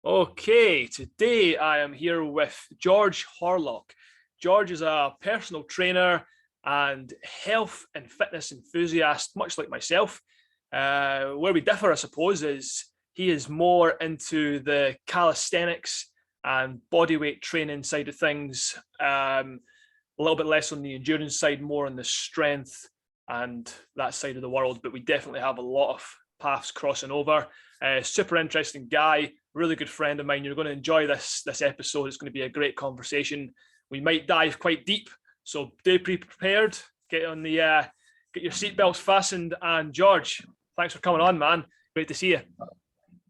Okay, today I am here with George Horlock. George is a personal trainer and health and fitness enthusiast, much like myself. Where we differ, I suppose, is he is more into the calisthenics and bodyweight training side of things, a little bit less on the endurance side, more on the strength and that side of the world. But we definitely have a lot of paths crossing over. Super interesting guy, really good friend of mine. You're going to enjoy this episode. It's going to be a great conversation. We might dive quite deep, so do prepared. Get on the get your seatbelts fastened. And George, thanks for coming on, man. Great to see you.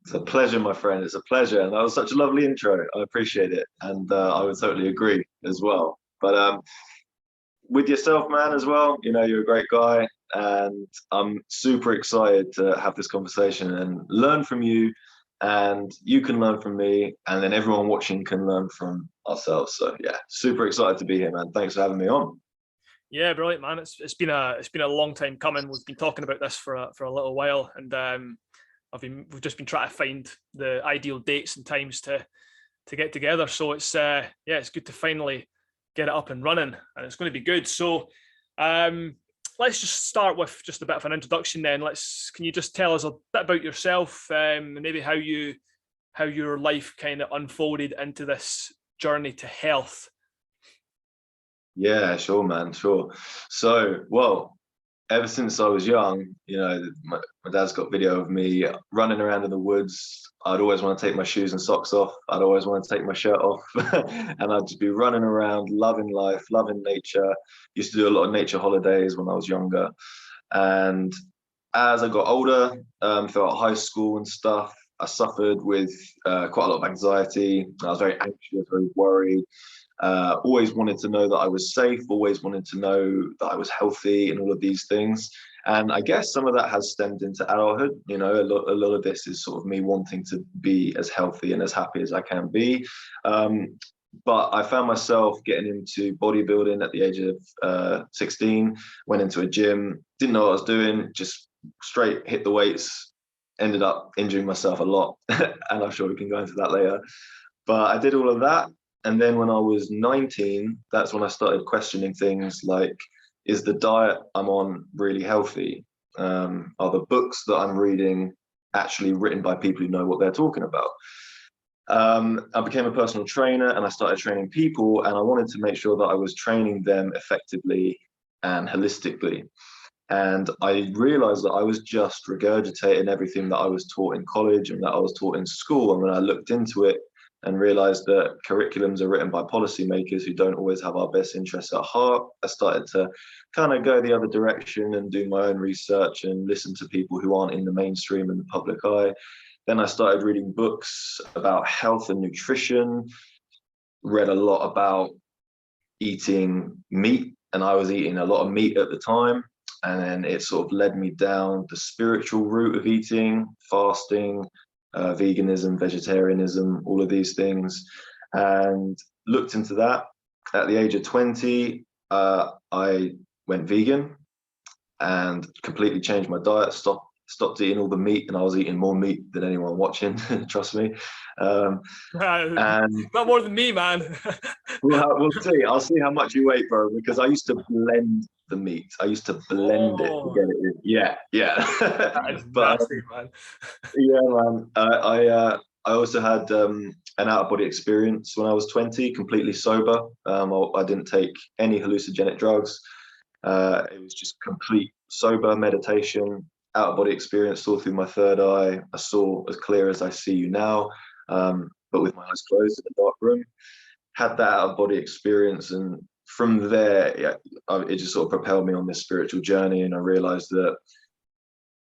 It's a pleasure, my friend. It's a pleasure, and that was such a lovely intro. I appreciate it, and I would totally agree as well. But with yourself, man, as well. You know, you're a great guy, and I'm super excited to have this conversation and learn from you, and you can learn from me, and then everyone watching can learn from ourselves. So yeah, super excited to be here, man. Thanks for having me on. Yeah, brilliant, man. It's been a long time coming. We've been talking about this for a little while, and we've just been trying to find the ideal dates and times to get together. So it's it's good to finally get it up and running, and it's going to be good. So let's just start with just a bit of an introduction then. Can you just tell us a bit about yourself, and maybe how your life kind of unfolded into this journey to health? Yeah, sure, man, sure. So, well, ever since I was young, you know, my dad's got video of me running around in the woods. I'd always want to take my shoes and socks off. I'd always want to take my shirt off. And I'd just be running around, loving life, loving nature. Used to do a lot of nature holidays when I was younger. And as I got older, throughout high school and stuff, I suffered with quite a lot of anxiety. I was very anxious, very worried. Always wanted to know that I was safe, always wanted to know that I was healthy and all of these things. And I guess some of that has stemmed into adulthood. You know, a lot of this is sort of me wanting to be as healthy and as happy as I can be. But I found myself getting into bodybuilding at the age of 16, went into a gym, didn't know what I was doing, just straight hit the weights, ended up injuring myself a lot. And I'm sure we can go into that later. But I did all of that. And then when I was 19, that's when I started questioning things like, is the diet I'm on really healthy? Are the books that I'm reading actually written by people who know what they're talking about? I became a personal trainer and I started training people, and I wanted to make sure that I was training them effectively and holistically. And I realized that I was just regurgitating everything that I was taught in college and that I was taught in school. And when I looked into it, and realized that curriculums are written by policymakers who don't always have our best interests at heart, I started to kind of go the other direction and do my own research and listen to people who aren't in the mainstream and the public eye. Then I started reading books about health and nutrition, read a lot about eating meat, and I was eating a lot of meat at the time. And then it sort of led me down the spiritual route of eating, fasting, veganism, vegetarianism, all of these things, and looked into that. At the age of 20, I went vegan and completely changed my diet, stopped eating all the meat, and I was eating more meat than anyone watching, trust me. And not more than me, man. We'll see. I'll see how much you weigh, bro, because I used to blend the meat. I used to blend it to get it in. Yeah. That is But nasty, man. yeah, man. I also had an out-of-body experience when I was 20, completely sober. I didn't take any hallucinogenic drugs. It was just complete sober meditation, out-of-body experience, saw through my third eye. I saw as clear as I see you now, but with my eyes closed in a dark room. Had that out-of-body experience, and from there, it just sort of propelled me on this spiritual journey, and I realized that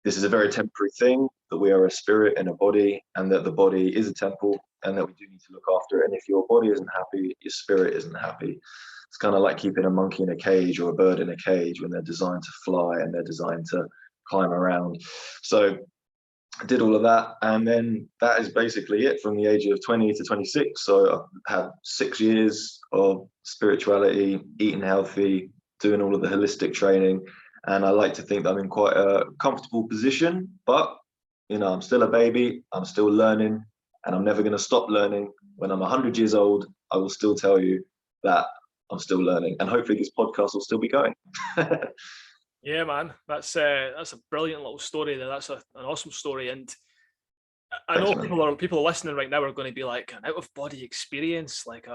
this is a very temporary thing, that we are a spirit in a body, and that the body is a temple, and that we do need to look after it. And if your body isn't happy, your spirit isn't happy. It's kind of like keeping a monkey in a cage or a bird in a cage when they're designed to fly and they're designed to climb around. So I did all of that, and then that is basically it from the age of 20 to 26. So I've had 6 years of spirituality, eating healthy, doing all of the holistic training, and I like to think that I'm in quite a comfortable position. But you know, I'm still a baby, I'm still learning, and I'm never going to stop learning. When I'm 100 years old, I will still tell you that I'm still learning, and hopefully this podcast will still be going. Yeah, man, that's a brilliant little story there. That's an awesome story, and I know people are listening right now are going to be like, an out of body experience, like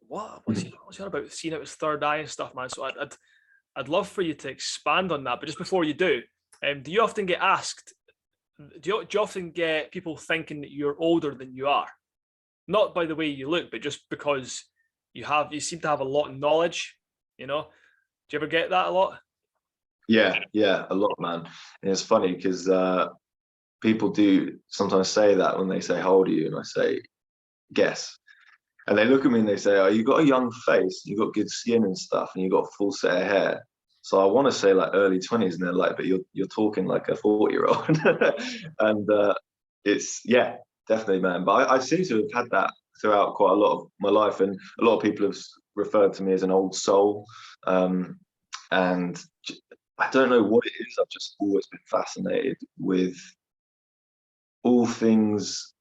what's he on about, seeing out his third eye and stuff, man. So I'd love for you to expand on that. But just before you do you often get asked? Do you often get people thinking that you're older than you are? Not by the way you look, but just because you seem to have a lot of knowledge. You know, do you ever get that a lot? Yeah, a lot, man. And it's funny because people do sometimes say that when they say, "How old are you?" And I say, "Guess." And they look at me and they say, "Oh, you got a young face, you got good skin and stuff, and you got a full set of hair." So I want to say like early 20s, and they're like, "But you're talking like a 40-year-old." And it's, yeah, definitely, man. But I seem to have had that throughout quite a lot of my life, and a lot of people have referred to me as an old soul. And I don't know what it is. I've just always been fascinated with all things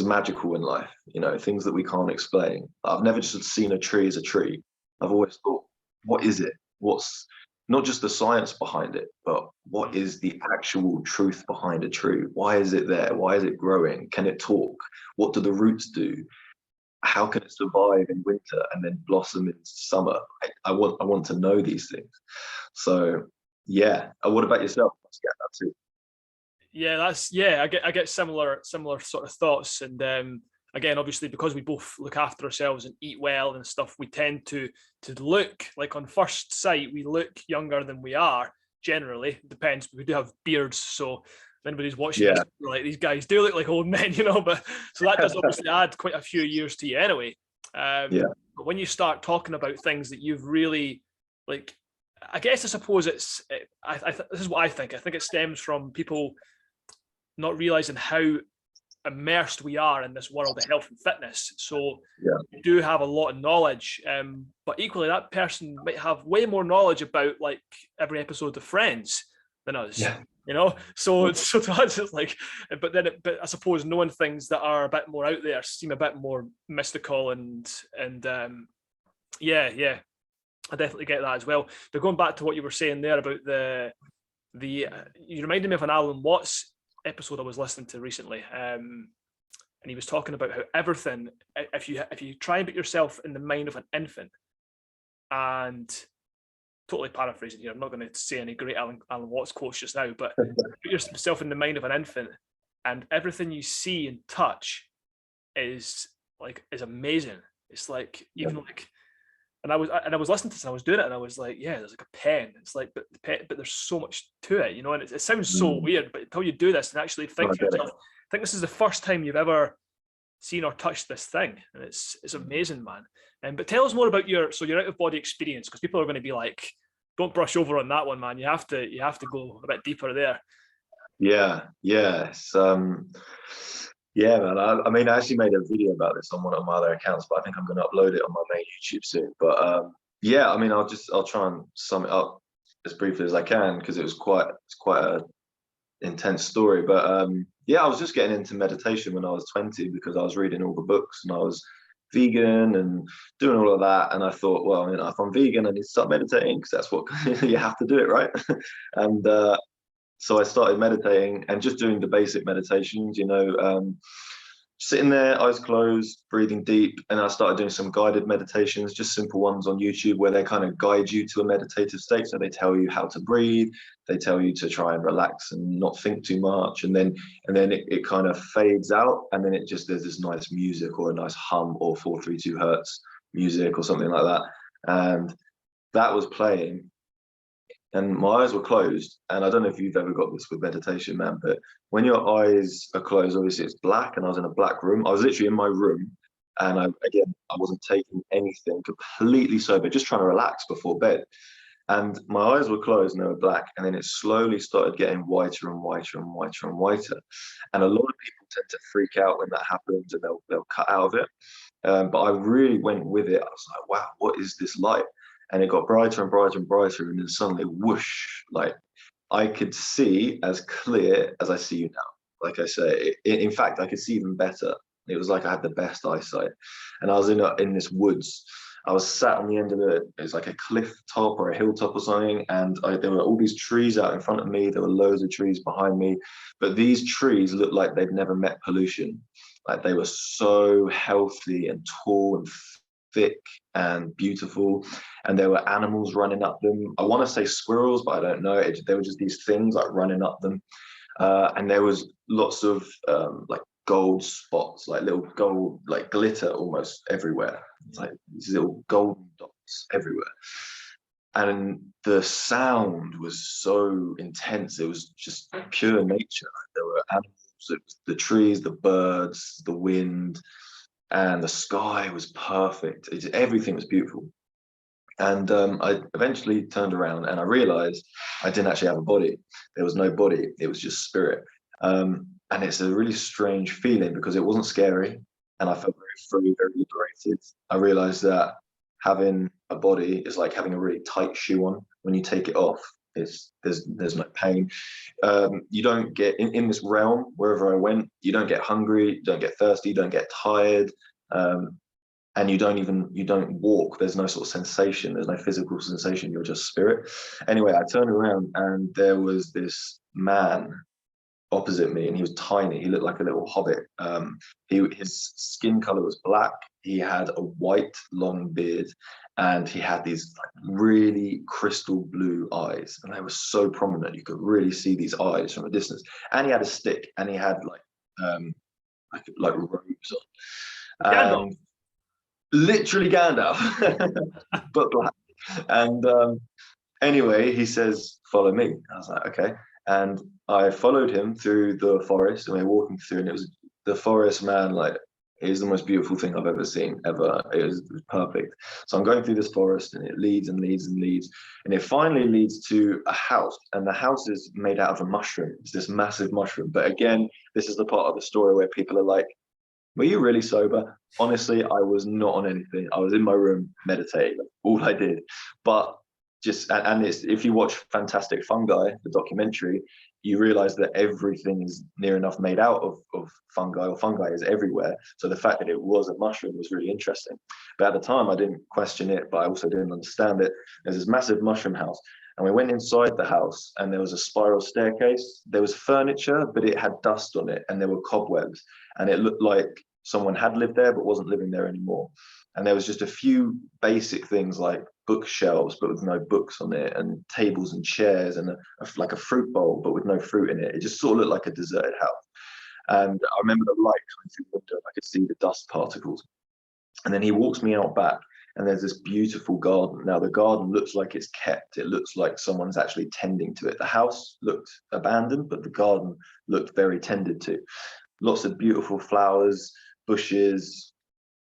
magical in life, you know, things that we can't explain. I've never just seen a tree as a tree. I've always thought, what is it? What's not just the science behind it, but what is the actual truth behind a tree? Why is it there? Why is it growing? Can it talk? What do the roots do? How can it survive in winter and then blossom in summer? I want to know these things. So yeah. What about yourself? Let's get that too. Yeah, I get similar sort of thoughts, and again, obviously, because we both look after ourselves and eat well and stuff, we tend to look like, on first sight, we look younger than we are. Generally, it depends. We do have beards, so if anybody's watching this, like, these guys do look like old men, you know. But so that does obviously add quite a few years to you anyway. But when you start talking about things that you've really, like, I guess, I suppose this is what I think. I think it stems from people not realizing how immersed we are in this world of health and fitness. So we do have a lot of knowledge, but equally that person might have way more knowledge about, like, every episode of Friends than us. You know, so to us it's like, but I suppose knowing things that are a bit more out there seem a bit more mystical, and I definitely get that as well. But going back to what you were saying there about the you reminded me of an Alan Watts episode I was listening to recently, and he was talking about how everything, if you try and put yourself in the mind of an infant, and totally paraphrasing here, I'm not going to say any great Alan Watts quotes just now, but put yourself in the mind of an infant, and everything you see and touch is amazing. It's like, even like, and I was listening to this and I was doing it and I was like, yeah, there's like a pen. It's like, but there's so much to it, you know. And it sounds so weird, but until you do this and actually think to yourself, I think this is the first time you've ever seen or touched this thing, and it's amazing, man. But tell us more about your out of body experience, because people are going to be like, don't brush over on that one, man. You have to go a bit deeper there. Yeah, man. I mean, I actually made a video about this on one of my other accounts, but I think I'm going to upload it on my main YouTube soon. But I mean, I'll try and sum it up as briefly as I can, because it's quite a intense story. But I was just getting into meditation when I was 20, because I was reading all the books and I was vegan and doing all of that. And I thought, well, you know, if I'm vegan, I need to start meditating, because that's what you have to do it, right? And so I started meditating and just doing the basic meditations, you know, sitting there, eyes closed, breathing deep. And I started doing some guided meditations, just simple ones on YouTube, where they kind of guide you to a meditative state. So they tell you how to breathe, they tell you to try and relax and not think too much. And then it kind of fades out. And then there's this nice music, or a nice hum, or 432 hertz music or something like that. And that was playing. And my eyes were closed. And I don't know if you've ever got this with meditation, man, but when your eyes are closed, obviously it's black, and I was in a black room. I was literally in my room, and I wasn't taking anything, completely sober, just trying to relax before bed. And my eyes were closed and they were black. And then it slowly started getting whiter and whiter and whiter and whiter. And a lot of people tend to freak out when that happens, and they'll cut out of it. But I really went with it. I was like, wow, what is this light? And it got brighter and brighter and brighter, and then suddenly, whoosh, like I could see as clear as I see you now. like I say, in fact, I could see even better. It was like I had the best eyesight. And I was in this woods. I was sat on the end of it was like a cliff top or a hilltop or something. And there were all these trees out in front of me. There were loads of trees behind me. But these trees looked like they'd never met pollution. Like they were so healthy and tall and thick and beautiful. And there were animals running up them. I want to say squirrels, but I don't know. There were just these things like running up them. And there was lots of like gold spots, like little gold, like glitter almost everywhere. It's like these little golden dots everywhere. And the sound was so intense. It was just pure nature. There were animals, it was the trees, the birds, the wind, and the sky was perfect. Everything was beautiful. And I eventually turned around and I realized I didn't actually have a body. There was no body. It was just spirit. And it's a really strange feeling because it wasn't scary and I felt very free, very liberated. I realized that having a body is like having a really tight shoe on. When you take it off, there's no pain. You don't get in this realm, wherever I went, you don't get hungry, you don't get thirsty, you don't get tired. And you don't walk. There's no sort of sensation. There's no physical sensation. You're just spirit. Anyway, I turned around and there was this man opposite me, and he was tiny. He looked like a little hobbit. His skin color was black. He had a white long beard, and he had these like really crystal blue eyes, and they were so prominent. You could really see these eyes from a distance. And he had a stick, and he had like robes on. Gandalf. Literally Gandalf, but black. And anyway, he says, "Follow me." I was like, "Okay." And I followed him through the forest, and we were walking through, and it was the forest, man. Like, it is the most beautiful thing I've ever seen, ever. It was perfect. So I'm going through this forest, and it leads and leads and leads, and it finally leads to a house, and the house is made out of a mushroom. It's this massive mushroom. But again, this is the part of the story where people are like, "Were you really sober?" Honestly, I was not on anything. I was in my room meditating, all I did. But it's, if you watch Fantastic Fungi, the documentary, you realize that everything is near enough made out of fungi, or fungi is everywhere. So the fact that it was a mushroom was really interesting. But at the time, I didn't question it, but I also didn't understand it. There's this massive mushroom house. And we went inside the house, and there was a spiral staircase. There was furniture, but it had dust on it, and there were cobwebs. And it looked like someone had lived there but wasn't living there anymore. And there was just a few basic things like bookshelves but with no books on it, and tables and chairs, and like a fruit bowl but with no fruit in it. It just sort of looked like a deserted house. And I remember the light coming through the window, and I could see the dust particles. And then he walks me out back, and there's this beautiful garden. Now the garden looks like it's kept. It looks like someone's actually tending to it. The house looked abandoned, but the garden looked very tended to. Lots of beautiful flowers, bushes.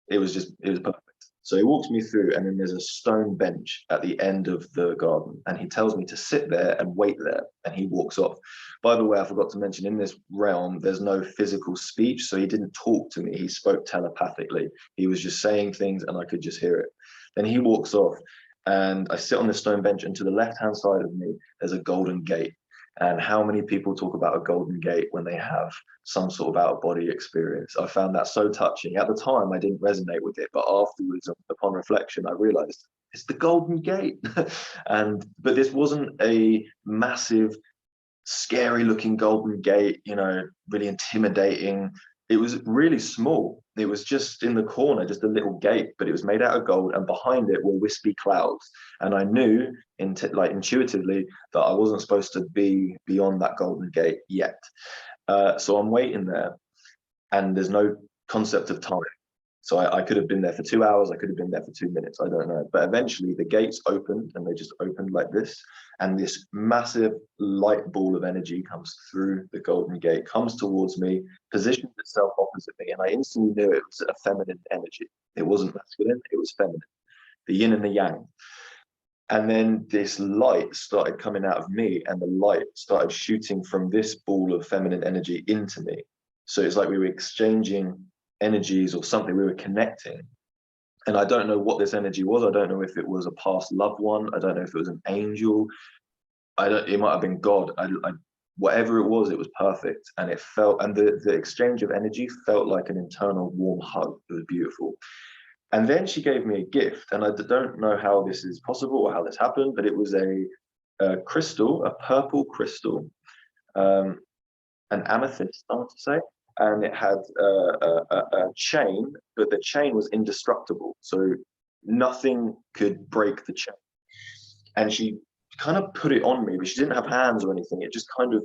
It was perfect. So he walks me through, and then there's a stone bench at the end of the garden, and he tells me to sit there and wait there, and he walks off. By the way, I forgot to mention, in this realm there's no physical speech, so he didn't talk to me. He spoke telepathically. He was just saying things and I could just hear it. Then he walks off, and I sit on this stone bench, and to the left hand side of me there's a golden gate. And how many people talk about a golden gate when they have some sort of out-of-body experience? I found that so touching. At the time, I didn't resonate with it, but afterwards, upon reflection, I realized it's the golden gate. But this wasn't a massive, scary-looking golden gate, really intimidating. It was really small. It was just in the corner, just a little gate, but it was made out of gold, and behind it were wispy clouds. And I knew intuitively that I wasn't supposed to be beyond that golden gate yet. So I'm waiting there, and there's no concept of time. So I could have been there for 2 hours. I could have been there for 2 minutes. I don't know. But eventually the gates opened, and they just opened like this. And this massive light ball of energy comes through the golden gate, comes towards me, positions itself opposite me. And I instantly knew it was a feminine energy. It wasn't masculine, it was feminine, the yin and the yang. And then this light started coming out of me, and the light started shooting from this ball of feminine energy into me. So it's like we were exchanging energies or something. We were connecting. And I don't know what this energy was. I don't know if it was a past loved one. I don't know if it was an angel. It might have been God. whatever it was perfect. And it felt, and the exchange of energy felt like an internal warm hug. It was beautiful. And then she gave me a gift, and I don't know how this is possible or how this happened, but it was a crystal, a purple crystal, an amethyst, I want to say, and it had a chain, but the chain was indestructible, so nothing could break the chain. And she kind of put it on me, but she didn't have hands or anything. It just kind of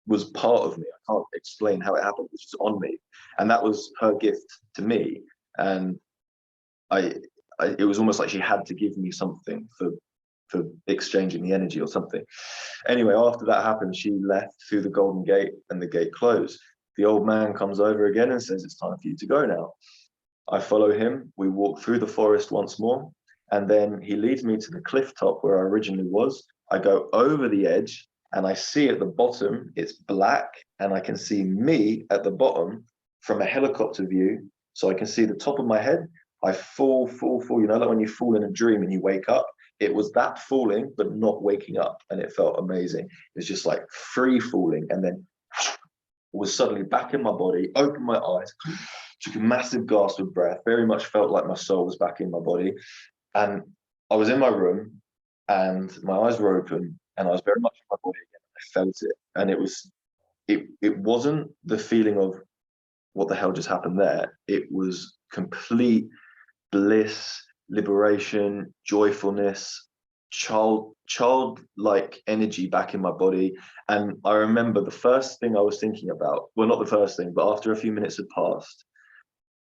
was part of me. I can't explain how it happened. It was just on me, and that was her gift to me. And it was almost like she had to give me something for exchanging the energy or something. Anyway, after that happened, she left through the Golden Gate, and the gate closed. The old man comes over again and says, "It's time for you to go now." I follow him. We walk through the forest once more, and then he leads me to the cliff top where I originally was. I go over the edge, and I see at the bottom, it's black, and I can see me at the bottom from a helicopter view. So I can see the top of my head. I fall, you know, like when you fall in a dream and you wake up. It was that falling, but not waking up. And it felt amazing. It was just like free falling. And then was suddenly back in my body, opened my eyes, took a massive gasp of breath, very much felt like my soul was back in my body. And I was in my room and my eyes were open and I was very much in my body again. I felt it. And it wasn't the feeling of what the hell just happened there. It was complete bliss, liberation, joyfulness, childlike energy back in my body. And I remember the first thing I was thinking about, well, not the first thing, but after a few minutes had passed,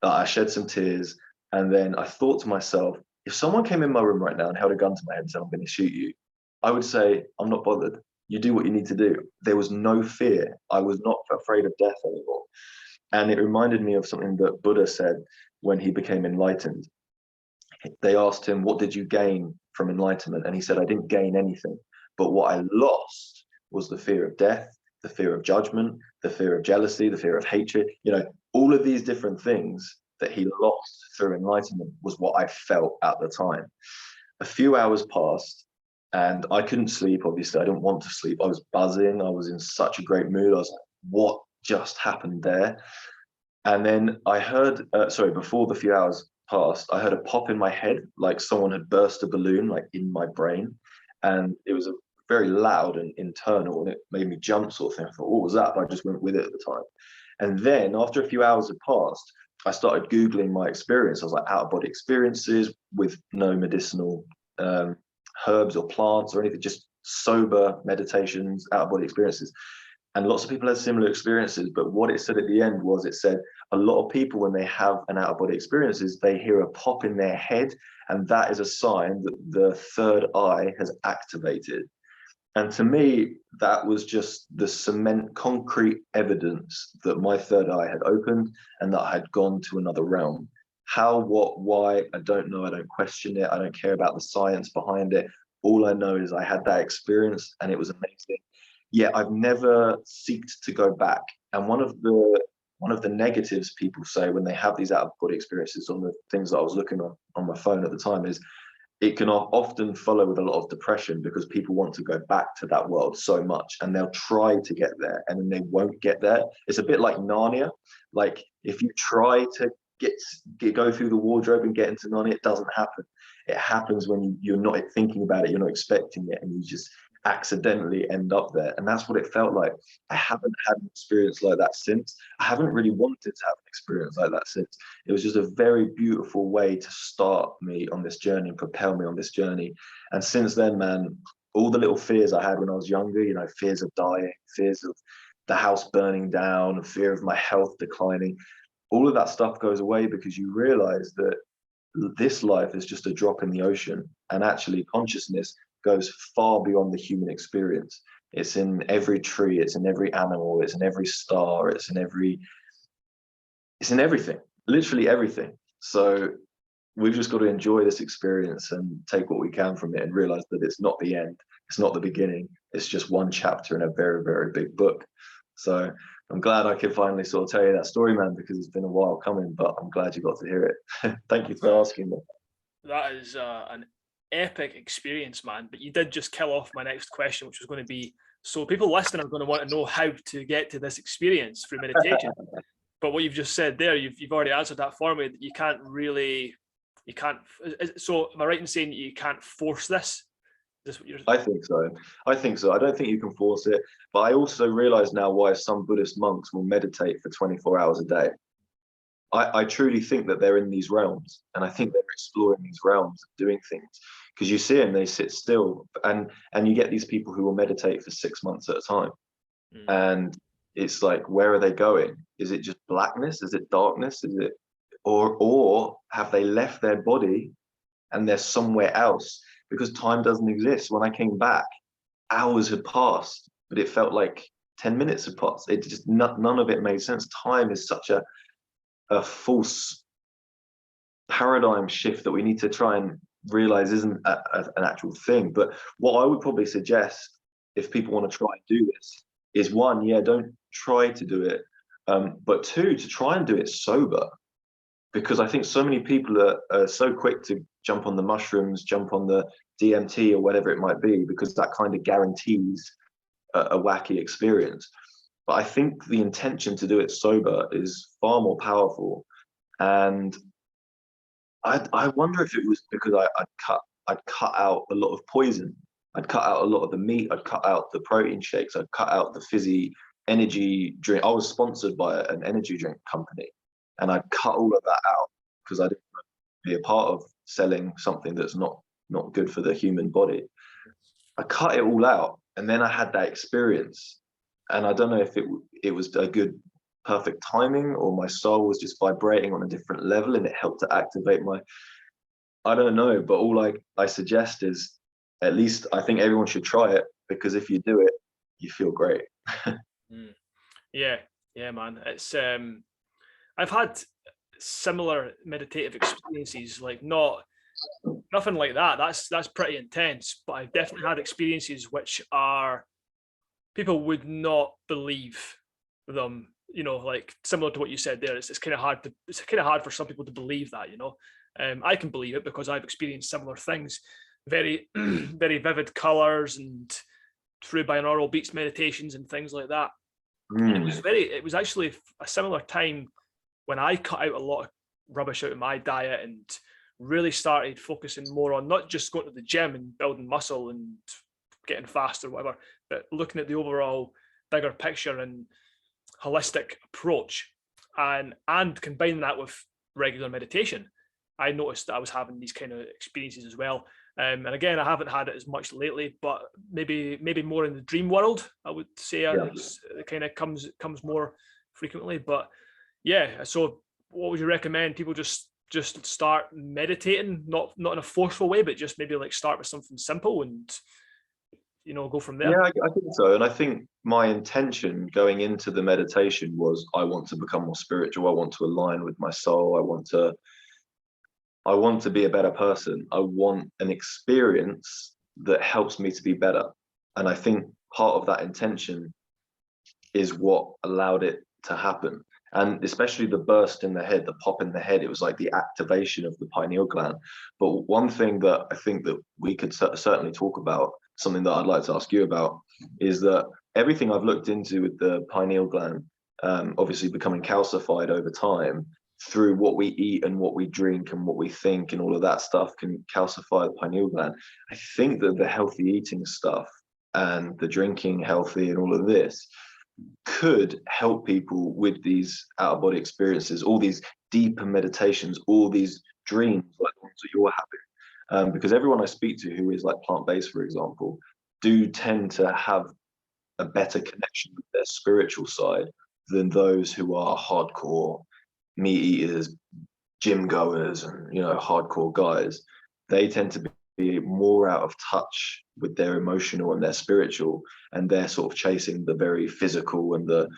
I shed some tears. And then I thought to myself, if someone came in my room right now and held a gun to my head and said, "I'm going to shoot you," I would say, "I'm not bothered. You do what you need to do." There was no fear. I was not afraid of death anymore. And it reminded me of something that Buddha said when he became enlightened. They asked him, "What did you gain from enlightenment?" And he said, "I didn't gain anything. But what I lost was the fear of death, the fear of judgment, the fear of jealousy, the fear of hatred." You know, all of these different things that he lost through enlightenment was what I felt at the time. A few hours passed and I couldn't sleep. Obviously, I didn't want to sleep. I was buzzing. I was in such a great mood. I was like, what just happened there? And then I heard, before the few hours passed, I heard a pop in my head, like someone had burst a balloon, like in my brain. And it was a very loud and internal, and it made me jump sort of thing. I thought, what was that? But I just went with it at the time. And then after a few hours had passed, I started Googling my experience. I was like, out-of-body experiences with no medicinal herbs or plants or anything, just sober meditations, out-of-body experiences. And lots of people had similar experiences, but what it said at the end was, it said a lot of people, when they have an out-of-body experiences, they hear a pop in their head, and that is a sign that the third eye has activated. And to me, that was just the concrete evidence that my third eye had opened and that I had gone to another realm. How, what, why, I don't know. I don't question it. I don't care about the science behind it. All I know is I had that experience and it was amazing. Yeah, I've never sought to go back. And one of the negatives people say when they have these out-of-body experiences, on the things that I was looking on my phone at the time, is it can often follow with a lot of depression, because people want to go back to that world so much and they'll try to get there and then they won't get there. It's a bit like Narnia. Like if you try to go through the wardrobe and get into Narnia, it doesn't happen. It happens when you're not thinking about it, you're not expecting it, and you just accidentally end up there. And that's what it felt like. I haven't had an experience like that since. I haven't really wanted to have an experience like that since. It was just a very beautiful way to start me on this journey and propel me on this journey. And since then, man, all the little fears I had when I was younger, you know, fears of dying, fears of the house burning down, fear of my health declining, all of that stuff goes away, because you realize that this life is just a drop in the ocean, and actually consciousness goes far beyond the human experience. It's in every tree, it's in every animal, it's in every star, it's in everything, literally everything. So we've just got to enjoy this experience and take what we can from it, and realize that it's not the end, it's not the beginning, it's just one chapter in a very, very big book. So I'm glad I could finally sort of tell you that story, man, because it's been a while coming, but I'm glad you got to hear it. Thank you for asking me. That is an epic experience, man. But you did just kill off my next question, which was going to be, So people listening are going to want to know how to get to this experience through meditation. But what you've just said there, you've already answered that for me. That you can't. So am I right in saying you can't force this? Is this what you're? I think so. I think so. I don't think you can force it, but I also realize now why some Buddhist monks will meditate for 24 hours a day. I truly think that they're in these realms, and I think they're exploring these realms, doing things. Because you see them, they sit still, and you get these people who will meditate for 6 months at a time, and it's like, where are they going? Is it just blackness? Is it darkness? Is it, or have they left their body and they're somewhere else? Because time doesn't exist. When I came back, hours had passed, but it felt like 10 minutes had passed. It just none of it made sense. Time is such a false paradigm shift that we need to try and realize isn't an actual thing. But what I would probably suggest, if people want to try and do this, is one, don't try to do it, but two, to try and do it sober. Because I think so many people are so quick to jump on the mushrooms, jump on the DMT or whatever it might be, because that kind of guarantees a wacky experience. But I think the intention to do it sober is far more powerful. And I wonder if it was because I'd cut out a lot of poison. I'd cut out a lot of the meat. I'd cut out the protein shakes. I'd cut out the fizzy energy drink. I was sponsored by an energy drink company, and I'd cut all of that out because I didn't want to be a part of selling something that's not good for the human body. I cut it all out, and then I had that experience. And I don't know if it was a good, perfect timing, or my soul was just vibrating on a different level and it helped to activate I don't know. But all I suggest is, at least I think everyone should try it, because if you do it, you feel great. Yeah, man. It's I've had similar meditative experiences, like nothing like that. That's pretty intense, but I've definitely had experiences which are, people would not believe them, like similar to what you said there. It's kind of hard for some people to believe that, I can believe it because I've experienced similar things, very very vivid colors and through binaural beats meditations and things like that. And it was actually a similar time when I cut out a lot of rubbish out of my diet and really started focusing more on not just going to the gym and building muscle and getting fast or whatever, but looking at the overall bigger picture and holistic approach, and combining that with regular meditation. I noticed that I was having these kind of experiences as well. And again, I haven't had it as much lately, but maybe more in the dream world, I would say. It kind of comes more frequently. But yeah, so what would you recommend? People just start meditating, not in a forceful way, but just maybe like start with something simple and go from there? Yeah, I think so. And I think my intention going into the meditation was, I want to become more spiritual. I want to align with my soul. I want to be a better person. I want an experience that helps me to be better. And I think part of that intention is what allowed it to happen. And especially the burst in the head, the pop in the head, it was like the activation of the pineal gland. But one thing that I think that we could certainly talk about, something that I'd like to ask you about, is that everything I've looked into with the pineal gland, obviously becoming calcified over time through what we eat and what we drink and what we think and all of that stuff, can calcify the pineal gland. I think that the healthy eating stuff and the drinking healthy and all of this could help people with these out-of-body experiences, all these deeper meditations, all these dreams like the ones that you're having. Because everyone I speak to who is like plant-based, for example, do tend to have a better connection with their spiritual side than those who are hardcore meat eaters, gym goers, and hardcore guys. They tend to be more out of touch with their emotional and their spiritual, and they're sort of chasing the very physical and the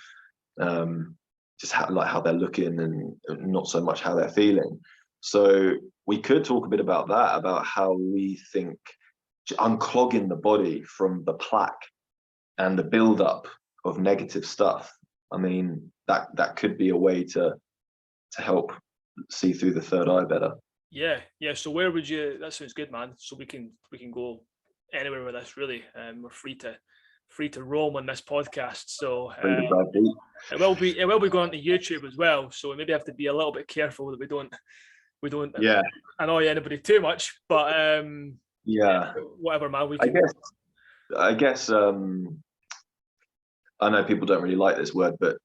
just how they're looking, and not so much how they're feeling. So we could talk a bit about that, about how we think unclogging the body from the plaque and the buildup of negative stuff. I mean, that could be a way to help see through the third eye better. Yeah. So where would you? That sounds good, man. So we can go anywhere with this, really. We're free free to roam on this podcast. So Free to dive deep. it will be going to YouTube as well. So we maybe have to be a little bit careful that we don't Yeah. annoy anybody too much. But Yeah. whatever, man. I guess I know people don't really like this word, but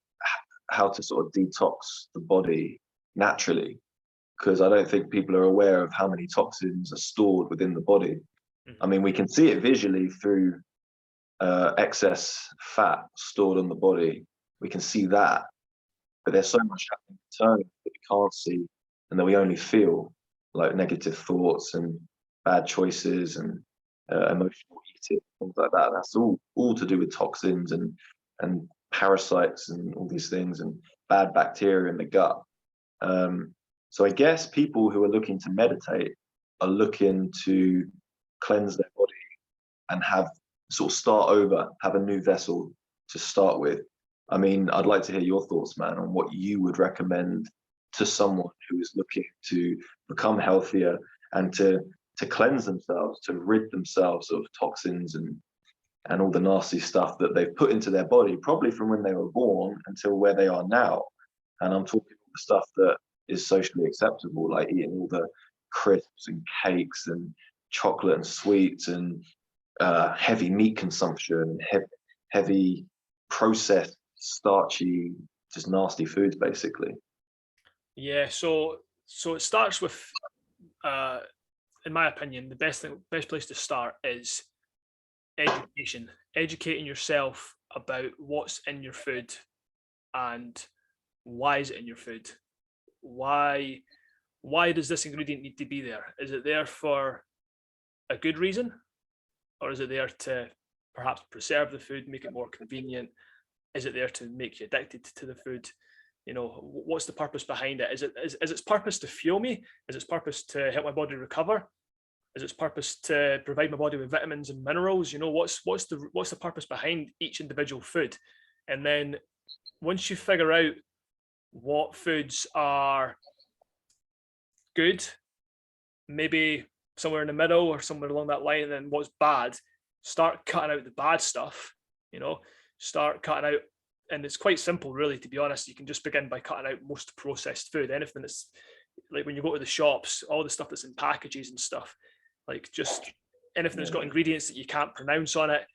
how to sort of detox the body naturally, because I don't think people are aware of how many toxins are stored within the body. I mean, we can see it visually through excess fat stored on the body. We can see that, but there's so much happening internally that we can't see, and that we only feel, like negative thoughts and bad choices and emotional eating, things like that. That's all to do with toxins and parasites and all these things and bad bacteria in the gut. So I guess people who are looking to meditate are looking to cleanse their body and have start over, have a new vessel to start with. I mean, I'd like to hear your thoughts, man, on what you would recommend to someone who is looking to become healthier and to cleanse themselves, to rid themselves of toxins and all the nasty stuff that they've put into their body, probably from when they were born until where they are now. And I'm talking all the stuff that is socially acceptable, like eating all the crisps and cakes and chocolate and sweets and heavy meat consumption, heavy processed, starchy, just nasty foods, basically. Yeah, so it starts with, in my opinion, the best place to start is education. Educating yourself about what's in your food and why is it in your food. Why does this ingredient need to be there? Is it there for a good reason, or is it there to perhaps preserve the food, make it more convenient? Is it there to make you addicted to the food? You know, what's the purpose behind it? Is its purpose to fuel me? Is its purpose to help my body recover? Is its purpose to provide my body with vitamins and minerals? You know, what's the purpose behind each individual food? And then once you figure out what foods are good, maybe somewhere in the middle or somewhere along that line, and then what's bad, start cutting out the bad stuff. You know, start cutting out, and it's quite simple, really, to be honest. You can just begin by cutting out most processed food. Anything that's like when you go to the shops, all the stuff that's in packages and stuff, like just anything that's got ingredients that you can't pronounce on it,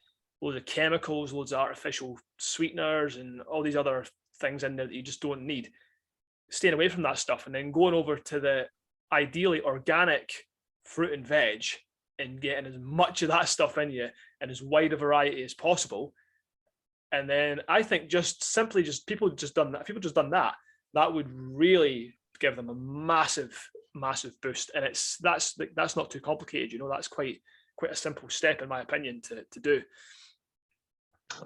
loads of chemicals, loads of artificial sweeteners, and all these other things in there that you just don't need. Staying away from that stuff, and then going over to the ideally organic fruit and veg and getting as much of that stuff in you and as wide a variety as possible. And then I think people just done that, that would really give them a massive boost. And that's not too complicated, you know. That's quite a simple step, in my opinion, to do.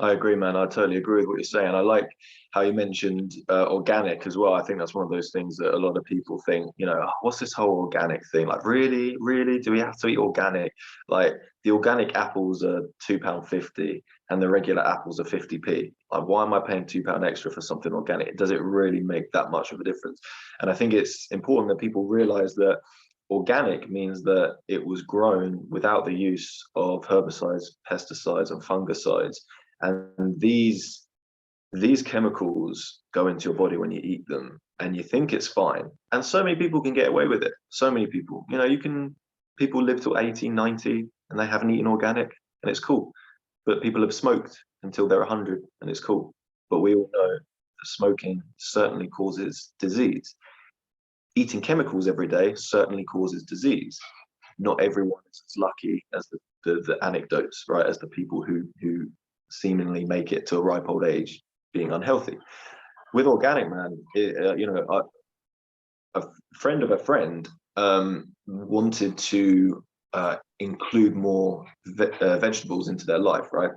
I agree, man. I totally agree with what you're saying. I like how you mentioned organic as well. I think that's one of those things that a lot of people think, you know, what's this whole organic thing? Like, really, do we have to eat organic? Like, the organic apples are £2.50 and the regular apples are 50p. Like, why am I paying £2 extra for something organic? Does it really make that much of a difference? And I think it's important that people realize that organic means that it was grown without the use of herbicides, pesticides, and fungicides. And these chemicals go into your body when you eat them, and you think it's fine. And so many people can get away with it. So many people, you know, people live till 80, 90 and they haven't eaten organic, and it's cool. But people have smoked until they're 100 and it's cool. But we all know that smoking certainly causes disease. Eating chemicals every day certainly causes disease. Not everyone is as lucky as the anecdotes, right? As the people who seemingly make it to a ripe old age being unhealthy. With organic, man, a friend of a friend wanted to include more vegetables into their life, right?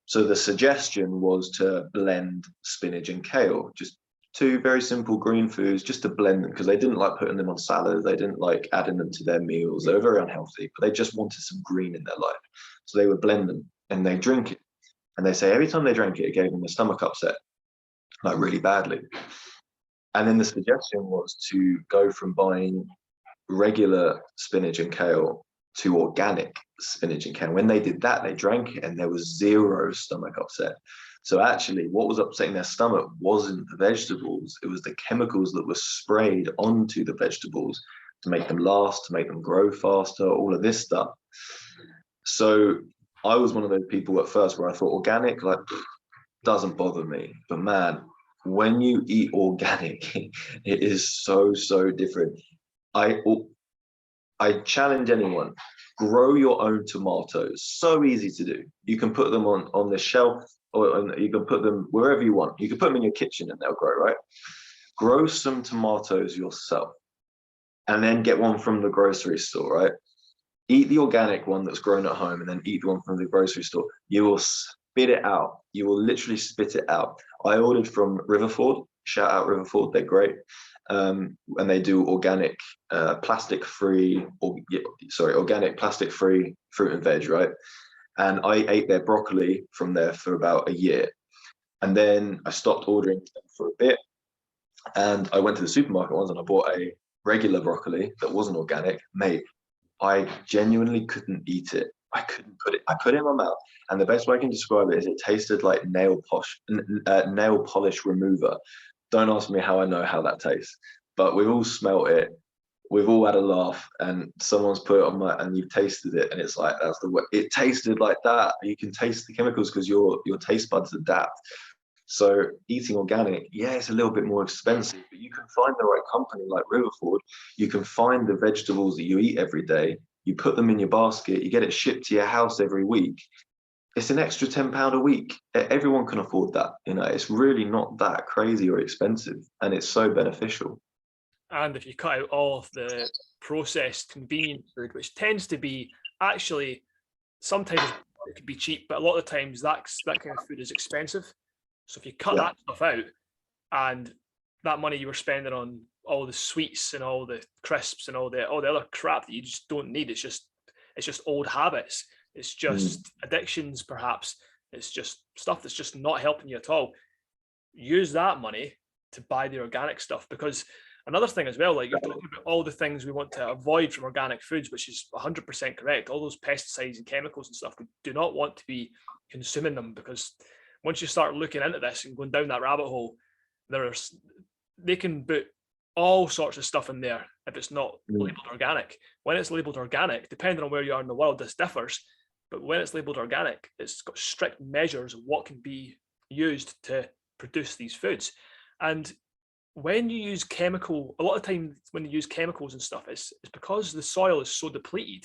So the suggestion was to blend spinach and kale, just two very simple green foods, just to blend them, because they didn't like putting them on salads, they didn't like adding them to their meals, they were very unhealthy, but they just wanted some green in their life. So they would blend them and they drink it. And they say every time they drank it, it gave them a stomach upset, like really badly. And then the suggestion was to go from buying regular spinach and kale to organic. spinach and kale. When they did that, they drank it and there was zero stomach upset. So actually what was upsetting their stomach wasn't the vegetables, it was the chemicals that were sprayed onto the vegetables to make them last, to make them grow faster, all of this stuff. So I was one of those people at first where I thought organic, like, doesn't bother me. But man, when you eat organic, it is so, so different. I challenge anyone, grow your own tomatoes. So easy to do. You can put them on the shelf, or you can put them wherever you want. You can put them in your kitchen and they'll grow, right? Grow some tomatoes yourself and then get one from the grocery store, right? Eat the organic one that's grown at home and then eat the one from the grocery store. You will spit it out. You will literally spit it out. I ordered from Riverford. Shout out Riverford. They're great. And they do organic, plastic-free, organic plastic-free fruit and veg, right? And I ate their broccoli from there for about a year. And then I stopped ordering them for a bit. And I went to the supermarket once and I bought a regular broccoli that wasn't organic. Mate, I genuinely couldn't eat it. I couldn't put it. I put it in my mouth, and the best way I can describe it is it tasted like nail polish remover. Don't ask me how I know how that tastes, but we've all smelt it. We've all had a laugh, and someone's put it on and you've tasted it, and it's like, that's the way it tasted, like that. You can taste the chemicals because your taste buds adapt. So eating organic, yeah, it's a little bit more expensive, but you can find the right company like Riverford. You can find the vegetables that you eat every day. You put them in your basket, you get it shipped to your house every week. It's an extra £10 a week. Everyone can afford that. It's really not that crazy or expensive, and it's so beneficial. And if you cut out all of the processed convenient food, which tends to be, actually, sometimes it can be cheap, but a lot of the times that kind of food is expensive. So if you cut that stuff out, and that money you were spending on all the sweets and all the crisps and all the other crap that you just don't need, it's just old habits. It's just addictions, perhaps. It's just stuff that's just not helping you at all. Use that money to buy the organic stuff, because another thing as well, like you're talking about all the things we want to avoid from organic foods, which is 100% correct. All those pesticides and chemicals and stuff, we do not want to be consuming them, because once you start looking into this and going down that rabbit hole, they can put all sorts of stuff in there if it's not labeled organic. When it's labeled organic, depending on where you are in the world, this differs. But when it's labeled organic, it's got strict measures of what can be used to produce these foods. And when you use a lot of times when you use chemicals and stuff, it's because the soil is so depleted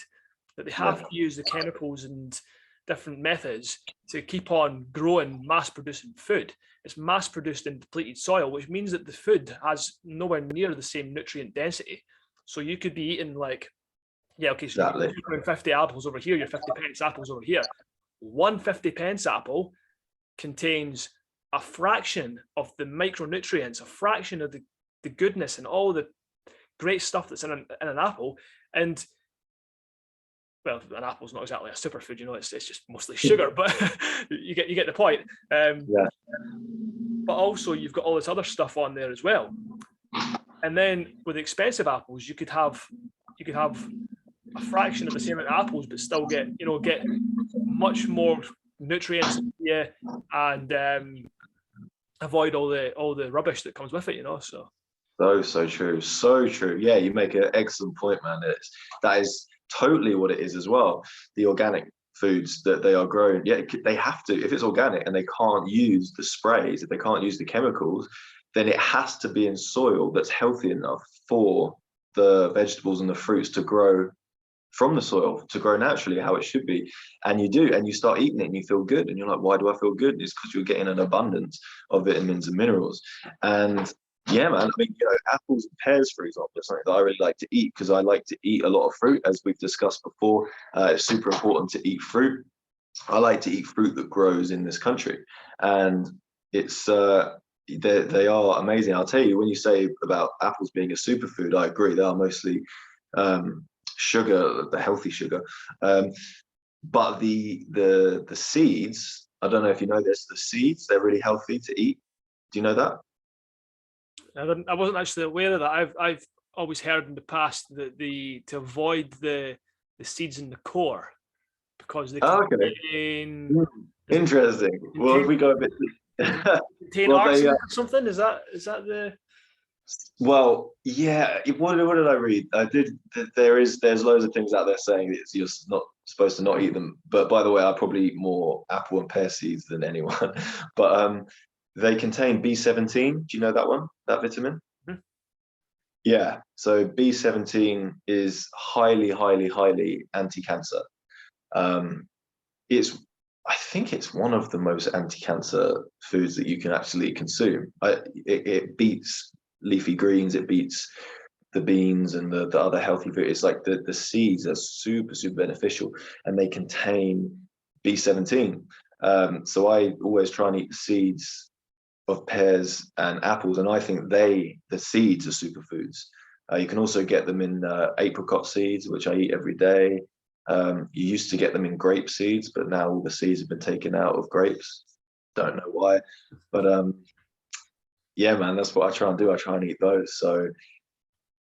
that they have to use the chemicals and different methods to keep on growing, mass producing food. It's mass produced in depleted soil, which means that the food has nowhere near the same nutrient density. So you could be eating so exactly. You're 50 apples over here, you're 50p apples over here. One 50p apple contains a fraction of the micronutrients, a fraction of the goodness and all the great stuff that's in an apple. And well, an apple's not exactly a superfood, it's just mostly sugar, but you get the point. But also you've got all this other stuff on there as well. And then with expensive apples, you could have a fraction of the same amount of apples, but still get much more nutrients and avoid all the rubbish that comes with it, So true, so true. Yeah, you make an excellent point, man. That is totally what it is as well. The organic foods that they are grown, they have to, if it's organic and they can't use the sprays, if they can't use the chemicals, then it has to be in soil that's healthy enough for the vegetables and the fruits to grow from the soil, to grow naturally how it should be. And you do, and you start eating it and you feel good, and you're like, why do I feel good? It's because you're getting an abundance of vitamins and minerals. And yeah, man, I mean, apples and pears, for example, is something that I really like to eat, because I like to eat a lot of fruit, as we've discussed before. It's super important to eat fruit. I like to eat fruit that grows in this country, and it's they are amazing. I'll tell you, when you say about apples being a superfood, I agree. They are mostly sugar, the healthy sugar, but the seeds, I don't know if you know this, the seeds, they're really healthy to eat. Do you know that? I wasn't actually aware of that. I've always heard in the past that to avoid the seeds in the core. because they Oh, okay. contain, Interesting. Well, if we go a bit, contain well, they, arsenic or something. Is that the? well, yeah. What did I read? I did. There's loads of things out there saying that you're not supposed to not eat them. But by the way, I probably eat more apple and pear seeds than anyone. But they contain B17. Do you know that one? That vitamin? Mhm. Yeah. So B17 is highly, highly, highly anti-cancer. Um, it's I think it's one of the most anti-cancer foods that you can actually consume. It beats leafy greens, it beats the beans and the other healthy food. It's like the seeds are super, super beneficial, and they contain B17. So I always try and eat the seeds of pears and apples, and I think the seeds are superfoods. You can also get them in apricot seeds, which I eat every day. You used to get them in grape seeds, but now all the seeds have been taken out of grapes. Don't know why, but yeah, man, that's what I try and do. I try and eat those. So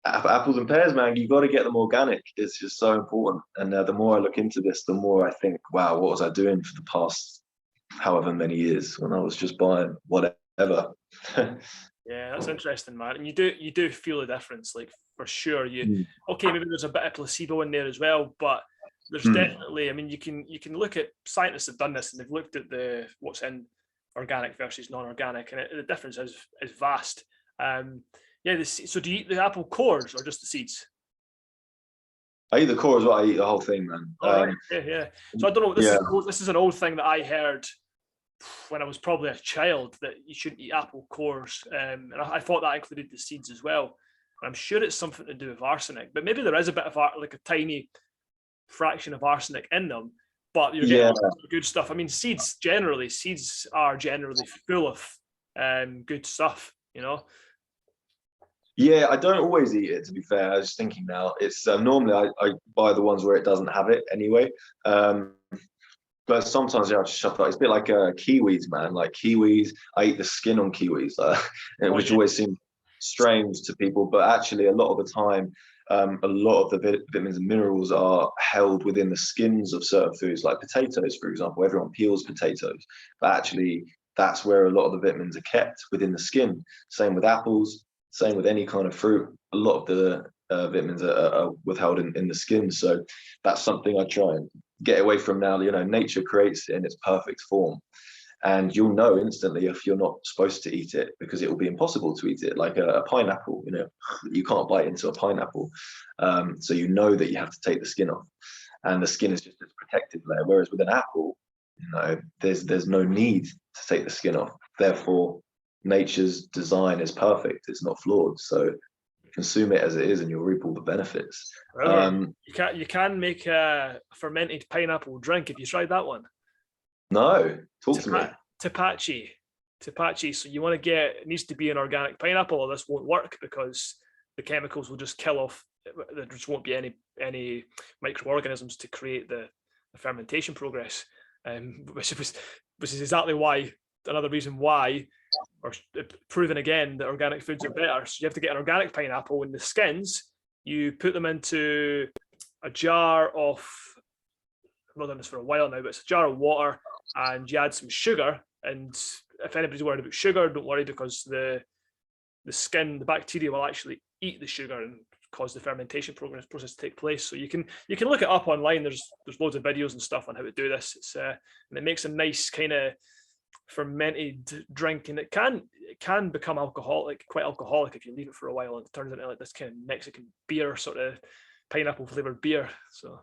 apples and pears, man, you've got to get them organic. It's just so important. And the more I look into this, the more I think, wow, what was I doing for the past however many years when I was just buying whatever? Yeah, that's interesting, man. And you do feel the difference, like for sure. Okay, maybe there's a bit of placebo in there as well, but there's definitely. I mean, you can look at scientists have done this and they've looked at what's in organic versus non-organic, and the difference is vast. Yeah. So do you eat the apple cores or just the seeds? I eat the core as well. I eat the whole thing, man. All right. Yeah. So I don't know. Yeah. This is an old thing that I heard when I was probably a child, that you shouldn't eat apple cores, and I thought that included the seeds as well. And I'm sure it's something to do with arsenic, but maybe there is a bit of like a tiny fraction of arsenic in them, but you're getting good stuff. I mean, seeds are generally full of good stuff, you know. Yeah, I don't always eat it, to be fair. I was just thinking now. It's normally I buy the ones where it doesn't have it anyway. But sometimes I just shut that. It's a bit like kiwis, man. Like kiwis, I eat the skin on kiwis, which always seems strange to people. But actually, a lot of the time, a lot of the vitamins and minerals are held within the skins of certain foods, like potatoes, for example. Everyone peels potatoes, but actually, that's where a lot of the vitamins are kept, within the skin. Same with apples, same with any kind of fruit. A lot of the vitamins are withheld in the skin. So that's something I try and get away from now. You know, nature creates it in its perfect form, and you'll know instantly if you're not supposed to eat it, because it will be impossible to eat it. Like a pineapple, you know, you can't bite into a pineapple, so you know that you have to take the skin off, and the skin is just a protective layer. Whereas with an apple, you know, there's no need to take the skin off. Therefore, nature's design is perfect; it's not flawed. So consume it as it is, and you'll reap all the benefits. You can make a fermented pineapple drink. Have you tried that one? No, talk to me. Tapachi. So you want to it needs to be an organic pineapple, or this won't work because the chemicals will just kill off. There just won't be any microorganisms to create the fermentation progress, which is exactly why, another reason why, or proven again, that organic foods are better. So you have to get an organic pineapple, and the skins, you put them into a jar of, I've not done this for a while now, but it's a jar of water, and you add some sugar. And if anybody's worried about sugar, don't worry, because the skin, the bacteria will actually eat the sugar and cause the fermentation process to take place. So you can look it up online. There's loads of videos and stuff on how to do this. It's and it makes a nice kind of fermented drink, and it can become quite alcoholic if you leave it for a while, and it turns into like this kind of Mexican beer, sort of pineapple flavored beer. So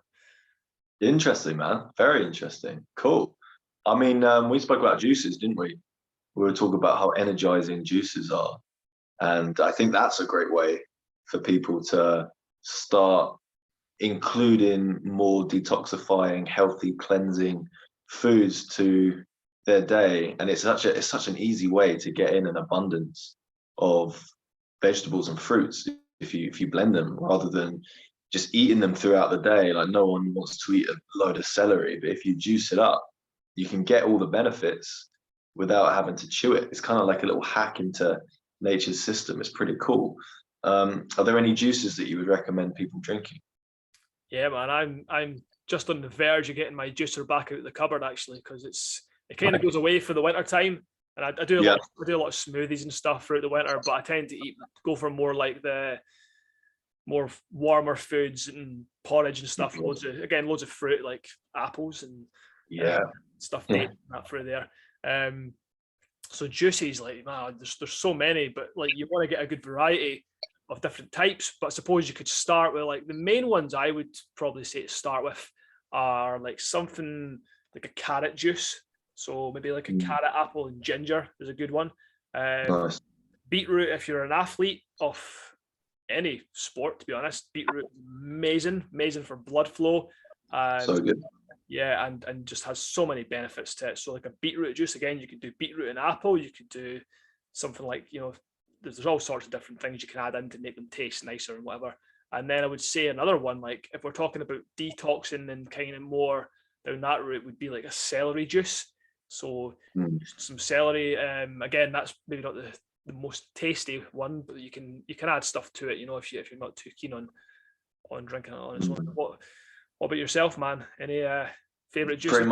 interesting, man. Very interesting. Cool. I mean, we spoke about juices, didn't we? We were talking about how energizing juices are, and I think that's a great way for people to start including more detoxifying, healthy, cleansing foods to their day. And it's such an easy way to get in an abundance of vegetables and fruits if you blend them, rather than just eating them throughout the day. Like, no one wants to eat a load of celery, but if you juice it up, you can get all the benefits without having to chew it. It's kind of like a little hack into nature's system. It's pretty cool. Are there any juices that you would recommend people drinking? Yeah, man, I'm just on the verge of getting my juicer back out of the cupboard, actually, because it kind of goes away for the winter time. And I do a lot. I do a lot of smoothies and stuff throughout the winter, but I tend to go for more like the more warmer foods and porridge and stuff. Loads of fruit like apples and stuff dating that through there. So juices, like, man, there's so many, but like you want to get a good variety of different types. But I suppose you could start with, like, the main ones I would probably say to start with are like something like a carrot juice. So maybe like a carrot, apple, and ginger is a good one. Nice. Beetroot, if you're an athlete of any sport, to be honest, beetroot amazing for blood flow. So good. Yeah, and just has so many benefits to it. So like a beetroot juice, again, you could do beetroot and apple. You could do something like, there's all sorts of different things you can add in to make them taste nicer and whatever. And then I would say another one, like if we're talking about detoxing and kind of more down that route, would be like a celery juice. So some celery, again, that's maybe not the most tasty one, but you can add stuff to it, if you're not too keen on drinking it on its own. What about yourself, man? Any favorite juices? Pretty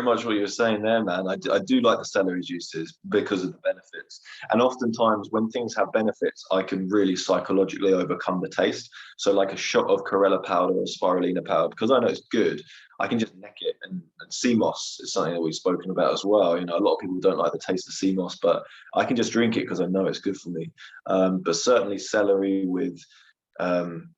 much what you were saying there, man. I do like the celery juices because of the benefits. And oftentimes when things have benefits, I can really psychologically overcome the taste. So like a shot of chlorella powder or spirulina powder, because I know it's good, I can just neck it. And sea moss is something that we've spoken about as well. A lot of people don't like the taste of sea moss, but I can just drink it because I know it's good for me. But certainly celery with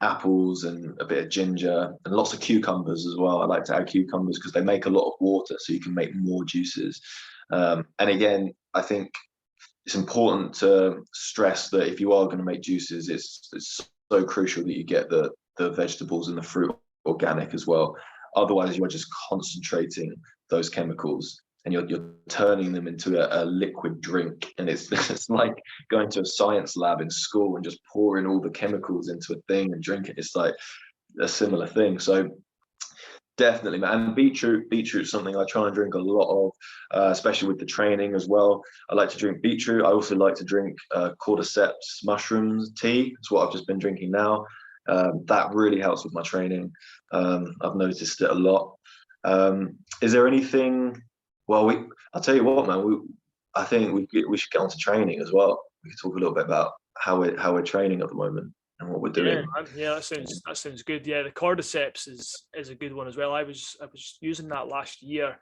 apples and a bit of ginger and lots of cucumbers as well. I like to add cucumbers because they make a lot of water, so you can make more juices. And again, I think it's important to stress that if you are going to make juices, it's so crucial that you get the vegetables and the fruit organic as well. Otherwise, you are just concentrating those chemicals and you're turning them into a liquid drink. And it's like going to a science lab in school and just pouring all the chemicals into a thing and drinking. It's like a similar thing. So definitely, man. And beetroot's something I try and drink a lot of, especially with the training as well. I like to drink beetroot. I also like to drink cordyceps mushrooms tea. It's what I've just been drinking now. That really helps with my training. I've noticed it a lot. Is there anything? Well, I'll tell you what, man. I think we should get on to training as well. We could talk a little bit about how we're training at the moment and what we're doing. Yeah, that sounds good. Yeah, the cordyceps is a good one as well. I was using that last year.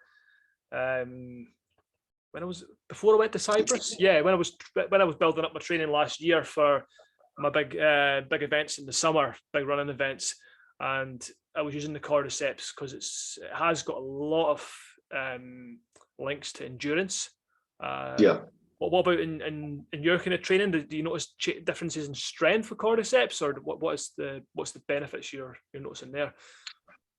Before I went to Cyprus. Yeah, when I was building up my training last year for my big events in the summer, big running events, and I was using the cordyceps because it has got a lot of links to endurance. What about in your kind of training? Do you notice differences in strength for cordyceps, or what's the benefits you're noticing there?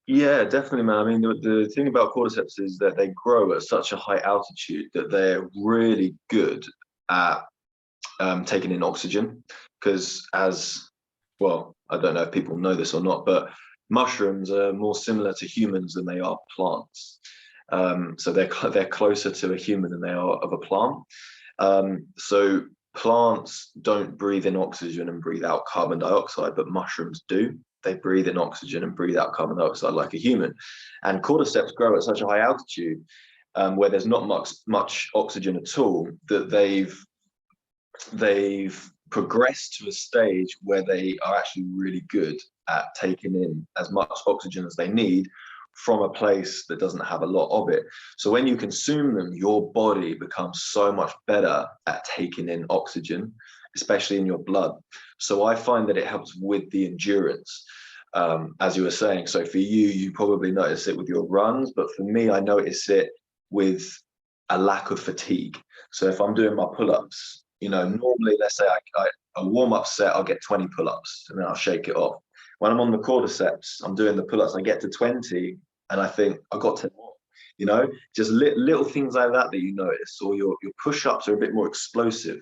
Yeah, definitely, man. I mean, the thing about cordyceps is that they grow at such a high altitude that they're really good at taking in oxygen. Because I don't know if people know this or not, but mushrooms are more similar to humans than they are plants. So they're closer to a human than they are of a plant. So plants don't breathe in oxygen and breathe out carbon dioxide, but mushrooms do. They breathe in oxygen and breathe out carbon dioxide like a human. And cordyceps grow at such a high altitude where there's not much oxygen at all, that they've progressed to a stage where they are actually really good at taking in as much oxygen as they need from a place that doesn't have a lot of it. So when you consume them, your body becomes so much better at taking in oxygen, especially in your blood. So I find that it helps with the endurance, as you were saying. So for you probably notice it with your runs, but for me, I notice it with a lack of fatigue. So if I'm doing my pull-ups, normally, let's say a warm-up set, I'll get 20 pull-ups and then I'll shake it off. When I'm on the cordyceps, I'm doing the pull-ups, I get to 20 and I think I got 10 more, just little things like that you notice, or your push-ups are a bit more explosive.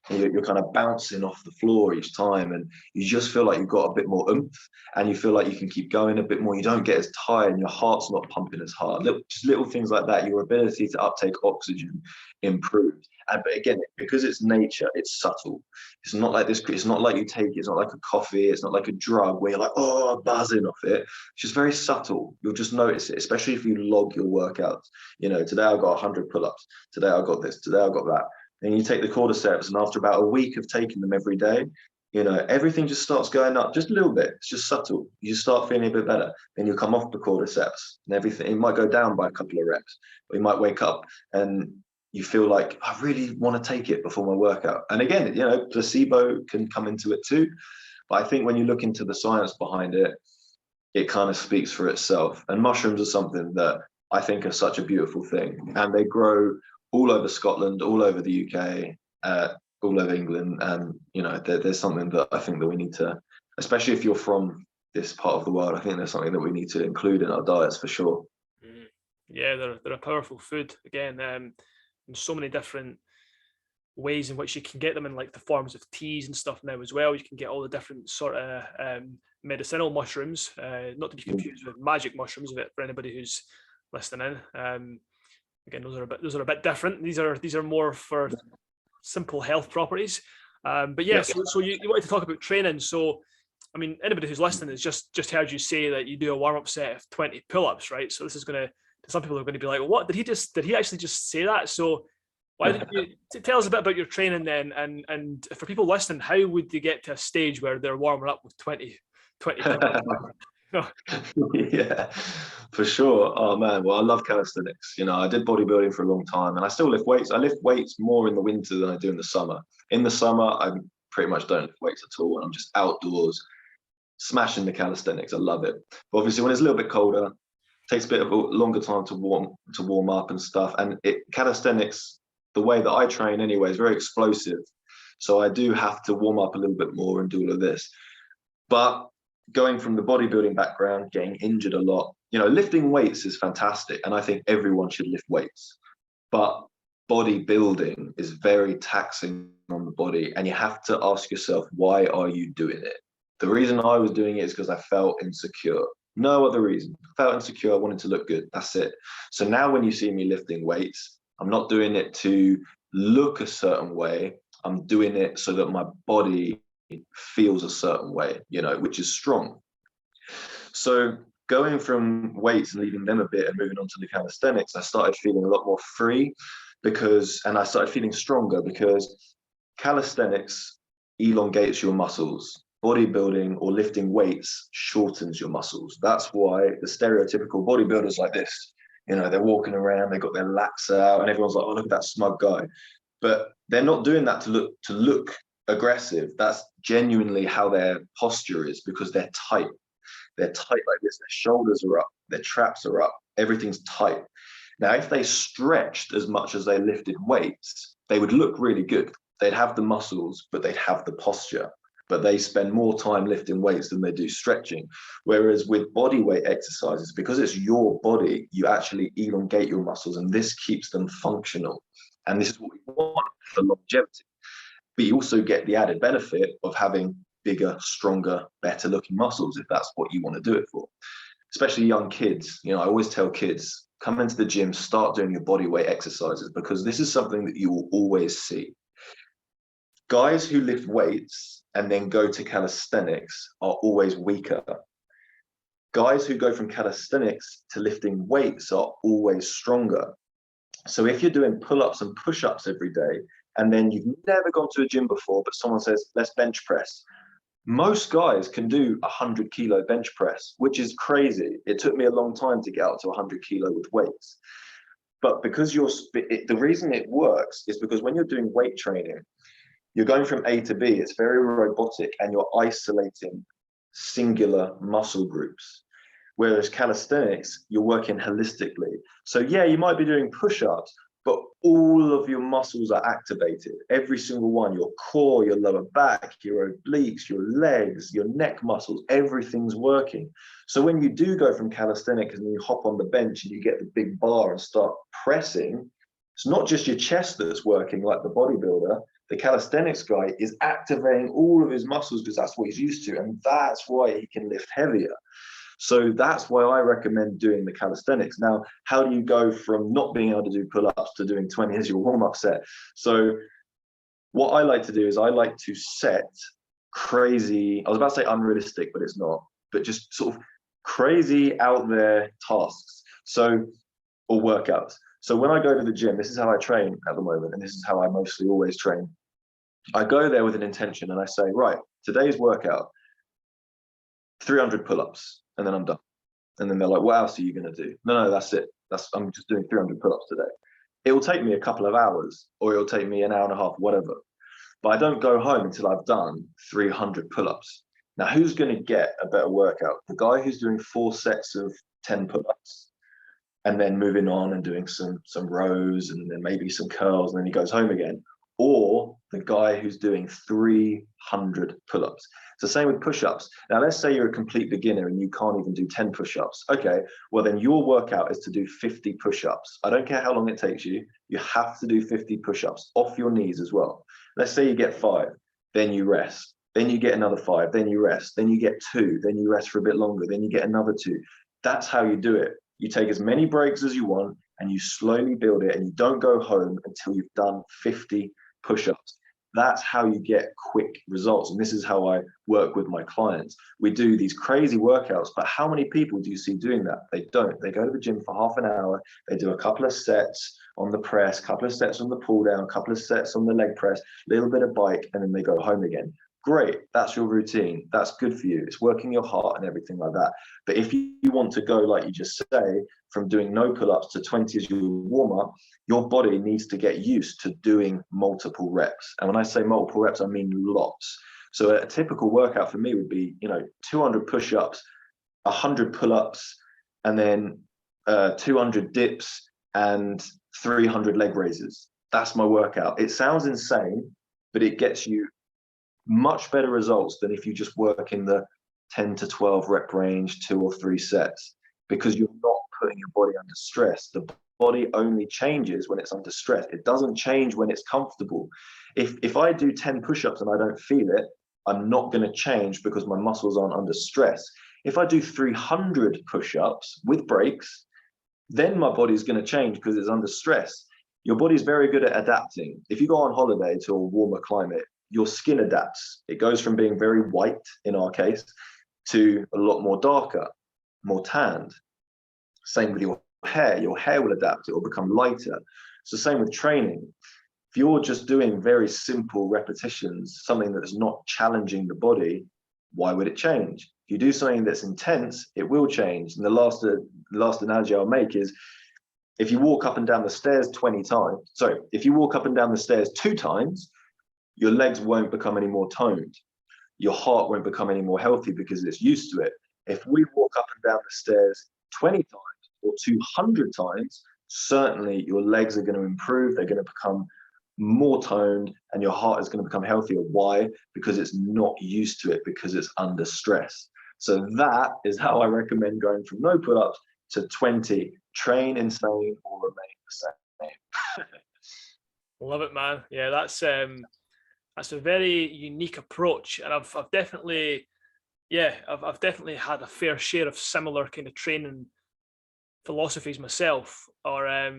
and you're kind of bouncing off the floor each time, and you just feel like you've got a bit more oomph, and you feel like you can keep going a bit more. You don't get as tired, and your heart's not pumping as hard. Just little things like that. Your ability to uptake oxygen improves. But again, because it's nature, it's subtle. It's not like this. It's not like you take it. It's not like a coffee. It's not like a drug where you're like, oh, buzzing off it. It's just very subtle. You'll just notice it, especially if you log your workouts. You know, today I got 100 pull-ups. Today I got this. Today I got that. And you take the cordyceps, and after about a week of taking them every day, you know, everything just starts going up just a little bit. It's just subtle. You start feeling a bit better. Then you come off the cordyceps, and everything. It might go down by a couple of reps, but you might wake up and you feel like, I really want to take it before my workout. And again, you know, placebo can come into it too. But I think when you look into the science behind it, it kind of speaks for itself. And mushrooms are something that I think are such a beautiful thing. And they grow all over Scotland, all over the UK, all over England. And, you know, there's something that I think that we need to, especially if you're from this part of the world, I think there's something that we need to include in our diets for sure. Yeah, they're a powerful food. Again, in so many different ways in which you can get them in like the forms of teas and stuff now as well. You can get all the different sort of medicinal mushrooms, not to be confused with magic mushrooms, but for anybody who's listening. Again, those are a bit different. These are more for simple health properties. But yeah, so you wanted to talk about training. So I mean, anybody who's listening has just heard you say that you do a warm-up set of 20 pull-ups, right? So this is going to, some people are going to be like, well, what did he actually just say that? So why did you tell us a bit about your training then? And for people listening, how would they get to a stage where they're warming up with 20 Yeah, for sure. Oh man, well, I love calisthenics. You know, I did bodybuilding for a long time, and I still lift weights. I lift weights more in the winter than I do in the summer. In the summer, I pretty much don't lift weights at all, and I'm just outdoors smashing the calisthenics. I love it. But obviously, when it's a little bit colder, it takes a bit of a longer time to warm up and stuff. And calisthenics, the way that I train anyway, is very explosive. So I do have to warm up a little bit more and do all of this. But going from the bodybuilding background, getting injured a lot, you know, lifting weights is fantastic. And I think everyone should lift weights. But bodybuilding is very taxing on the body. And you have to ask yourself, why are you doing it? The reason I was doing it is because I felt insecure. No other reason. I felt insecure. I wanted to look good. That's it. So now when you see me lifting weights, I'm not doing it to look a certain way. I'm doing it so that my body feels a certain way, you know, which is strong. So going from weights and leaving them a bit and moving on to the calisthenics, I started feeling a lot more free and I started feeling stronger because calisthenics elongates your muscles. Bodybuilding or lifting weights shortens your muscles. That's why the stereotypical bodybuilders like this, you know, they're walking around, they've got their lats out, and everyone's like, oh, look at that smug guy. But they're not doing that to look aggressive. That's genuinely how their posture is, because they're tight. They're tight like this. Their shoulders are up, their traps are up, everything's tight. Now, if they stretched as much as they lifted weights, they would look really good. They'd have the muscles, but they'd have the posture. But they spend more time lifting weights than they do stretching. Whereas with body weight exercises, because it's your body, you actually elongate your muscles, and this keeps them functional. And this is what we want for longevity. But you also get the added benefit of having bigger, stronger, better looking muscles, if that's what you want to do it for. Especially young kids. You know, I always tell kids, come into the gym, start doing your body weight exercises, because this is something that you will always see. Guys who lift weights and then go to calisthenics are always weaker. Guys who go from calisthenics to lifting weights are always stronger. So if you're doing pull-ups and push-ups every day, and then you've never gone to a gym before, but someone says, let's bench press. Most guys can do 100 kilo bench press, which is crazy. It took me a long time to get up to 100 kilo with weights. But because the reason it works is because when you're doing weight training, you're going from A to B, it's very robotic, and you're isolating singular muscle groups. Whereas calisthenics, you're working holistically. So yeah, you might be doing push-ups, but all of your muscles are activated. Every single one, your core, your lower back, your obliques, your legs, your neck muscles, everything's working. So when you do go from calisthenics and you hop on the bench and you get the big bar and start pressing, it's not just your chest that's working like the bodybuilder, The calisthenics guy is activating all of his muscles because that's what he's used to, and that's why he can lift heavier. So that's why I recommend doing the calisthenics. Now, how do you go from not being able to do pull-ups to doing 20 as your warm-up set? So what I like to do is I like to set crazy, I was about to say unrealistic, but it's not, but just sort of crazy out there tasks. So, or workouts. So when I go to the gym, this is how I train at the moment, and this is how I mostly always train. I go there with an intention and I say, right, today's workout, 300 pull-ups, and then I'm done. And then they're like, what else are you going to do? No, that's it. I'm just doing 300 pull-ups today. It will take me a couple of hours, or it'll take me an hour and a half, whatever. But I don't go home until I've done 300 pull-ups. Now, who's going to get a better workout? The guy who's doing 4 sets of 10 pull-ups and then moving on and doing some rows and then maybe some curls, and then he goes home again, or the guy who's doing 300 pull-ups. It's the same with push-ups. Now, let's say you're a complete beginner and you can't even do 10 push-ups. Okay, well then your workout is to do 50 push-ups. I don't care how long it takes you. You have to do 50 push-ups off your knees as well. Let's say you get 5, then you rest. Then you get another 5, then you rest. Then you get 2, then you rest for a bit longer. Then you get another 2. That's how you do it. You take as many breaks as you want and you slowly build it, and you don't go home until you've done 50 push-ups. That's how you get quick results. And this is how I work with my clients. We do these crazy workouts, but how many people do you see doing that? They don't. They go to the gym for half an hour. They do a couple of sets on the press, couple of sets on the pull down, couple of sets on the leg press, a little bit of bike, and then they go home again. Great, that's your routine. That's good for you. It's working your heart and everything like that. But if you want to go, like you just say, from doing no pull-ups to 20 as your warm-up, your body needs to get used to doing multiple reps. And when I say multiple reps, I mean lots. So a typical workout for me would be, 200 push-ups, 100 pull-ups, and then 200 dips and 300 leg raises. That's my workout. It sounds insane, but it gets you much better results than if you just work in the 10 to 12 rep range, 2 or 3 sets, because you're not putting your body under stress. The body only changes when it's under stress. It doesn't change when it's comfortable. If I do 10 push-ups and I don't feel it, I'm not going to change because my muscles aren't under stress. If I do 300 push-ups with breaks, then my body's going to change because it's under stress. Your body's very good at adapting. If you go on holiday to a warmer climate, your skin adapts. It goes from being very white, in our case, to a lot more darker, more tanned. Same with your hair. Your hair will adapt. It will become lighter. It's the same with training. If you're just doing very simple repetitions, something that's not challenging the body, why would it change? If you do something that's intense, it will change. And the last analogy I'll make is, if you walk up and down the stairs 20 times, if you walk up and down the stairs 2 times, your legs won't become any more toned. Your heart won't become any more healthy because it's used to it. If we walk up and down the stairs 20 times or 200 times, certainly your legs are going to improve. They're going to become more toned and your heart is going to become healthier. Why? Because it's not used to it, because it's under stress. So that is how I recommend going from no pull-ups to 20. Train insane or remain the same. Love it, man. Yeah, that's a very unique approach, and I've definitely had a fair share of similar kind of training philosophies myself, or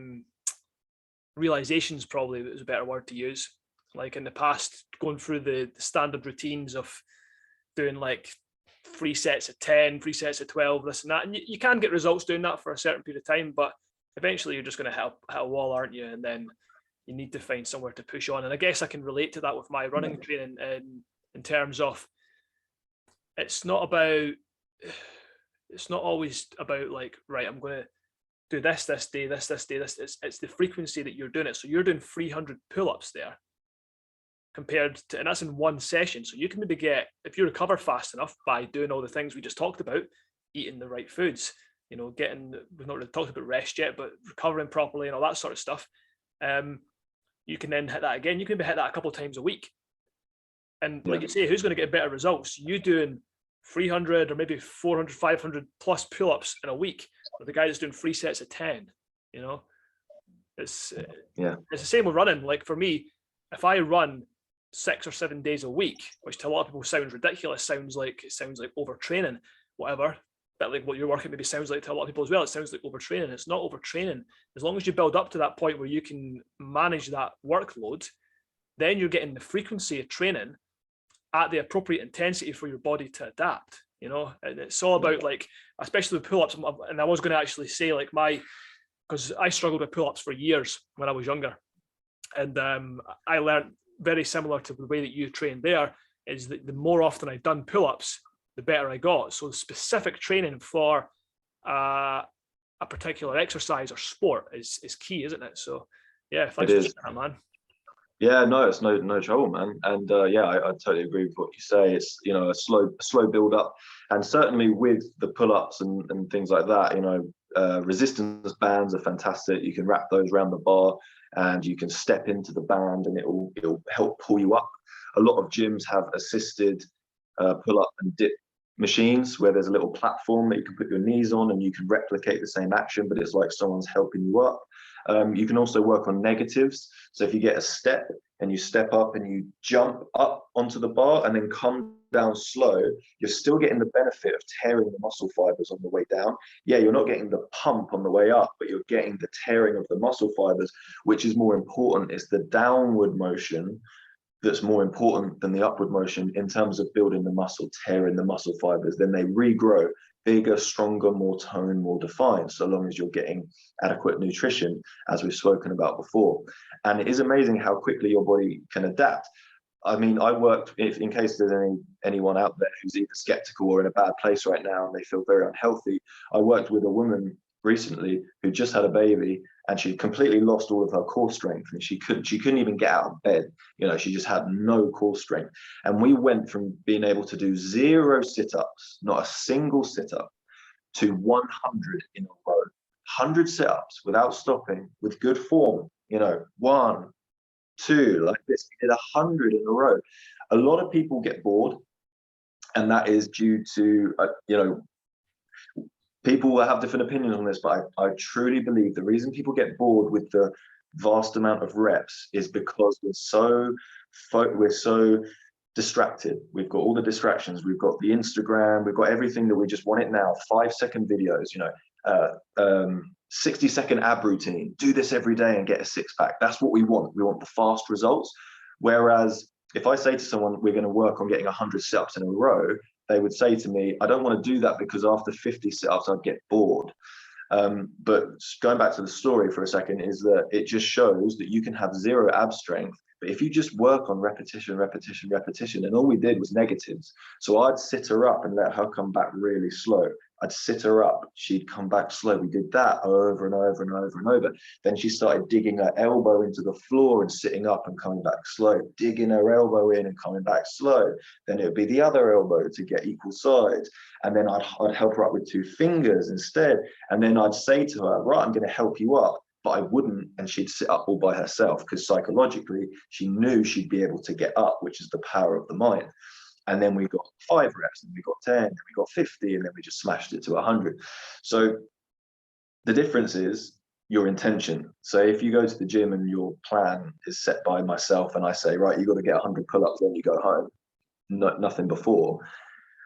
realizations probably is a better word to use. Like in the past, going through the standard routines of doing like 3 sets of 10, 3 sets of 12, this and that, and you can get results doing that for a certain period of time, but eventually you're just going to hit a wall, aren't you? And then you need to find somewhere to push on. And I guess I can relate to that with my running training in terms of it's not always about like, right, I'm going to do this day, this day. It's the frequency that you're doing it. So you're doing 300 pull-ups there compared to, and that's in one session. So you can maybe get, if you recover fast enough by doing all the things we just talked about, eating the right foods, we've not really talked about rest yet, but recovering properly and all that sort of stuff. You can then hit that again. You can maybe hit that a couple of times a week. And like you say, who's going to get better results? You doing 300 or maybe 400, 500 plus pull-ups in a week, or the guy that's doing 3 sets of 10, It's the same with running. Like for me, if I run 6 or 7 days a week, which to a lot of people sounds ridiculous, sounds like overtraining, whatever. But like what you're working maybe sounds like to a lot of people as well. It sounds like overtraining. It's not overtraining. As long as you build up to that point where you can manage that workload, then you're getting the frequency of training at the appropriate intensity for your body to adapt. You know, and it's all about like, especially with pull-ups. And I was going to actually say like because I struggled with pull-ups for years when I was younger, and I learned very similar to the way that you train there, is that the more often I've done pull-ups, the better I got. So specific training for a particular exercise or sport is key, isn't it? So yeah, thanks for that, man. Yeah, no, it's no trouble, man. And yeah, I totally agree with what you say. It's, you know, a slow build up, and certainly with the pull-ups and things like that, you know, resistance bands are fantastic. You can wrap those around the bar, and you can step into the band, and it'll help pull you up. A lot of gyms have assisted pull-up and dip machines where there's a little platform that you can put your knees on, and you can replicate the same action, but it's like someone's helping you up. You can also work on negatives. So if you get a step and you step up and you jump up onto the bar and then come down slow, you're still getting the benefit of tearing the muscle fibers on the way down. Yeah, you're not getting the pump on the way up, but you're getting the tearing of the muscle fibers, which is more important. It's the downward motion that's more important than the upward motion in terms of building the muscle, tearing the muscle fibers. Then they regrow bigger, stronger, more toned, more defined, so long as you're getting adequate nutrition, as we've spoken about before. And it is amazing how quickly your body can adapt. I mean, I worked, in case there's anyone out there who's either skeptical or in a bad place right now and they feel very unhealthy, I worked with a woman recently who just had a baby, and she completely lost all of her core strength, and she couldn't even get out of bed. You know, she just had no core strength. And we went from being able to do 0 sit-ups, not a single sit-up, to 100 in a row. 100 sit-ups without stopping, with good form. You know, 1, 2, like this. We did 100 in a row. A lot of people get bored, and that is due to you know, people will have different opinions on this, but I truly believe the reason people get bored with the vast amount of reps is because we're so distracted. We've got all the distractions. We've got the Instagram. We've got everything that we just want it now. 5-second videos, you know, 60-second ab routine. Do this every day and get a six-pack. That's what we want. We want the fast results. Whereas if I say to someone, we're going to work on getting 100 sit-ups in a row, they would say to me, I don't want to do that because after 50 sit-ups, I'd get bored. But going back to the story for a second, is that it just shows that you can have 0 ab strength, but if you just work on repetition, and all we did was negatives. So I'd sit her up and let her come back really slow. I'd sit her up, she'd come back slow. We did that over and over and over and over. Then she started digging her elbow into the floor and sitting up and coming back slow, digging her elbow in and coming back slow. Then it would be the other elbow to get equal sides. And then I'd help her up with 2 fingers instead. And then I'd say to her, right, I'm going to help you up. But I wouldn't, and she'd sit up all by herself, because psychologically she knew she'd be able to get up, which is the power of the mind. And then we got 5 reps, and we got 10, and we got 50, and then we just smashed it to 100. So the difference is your intention. So if you go to the gym and your plan is set by myself, and I say, right, you got to get 100 pull-ups, then you go home, nothing before.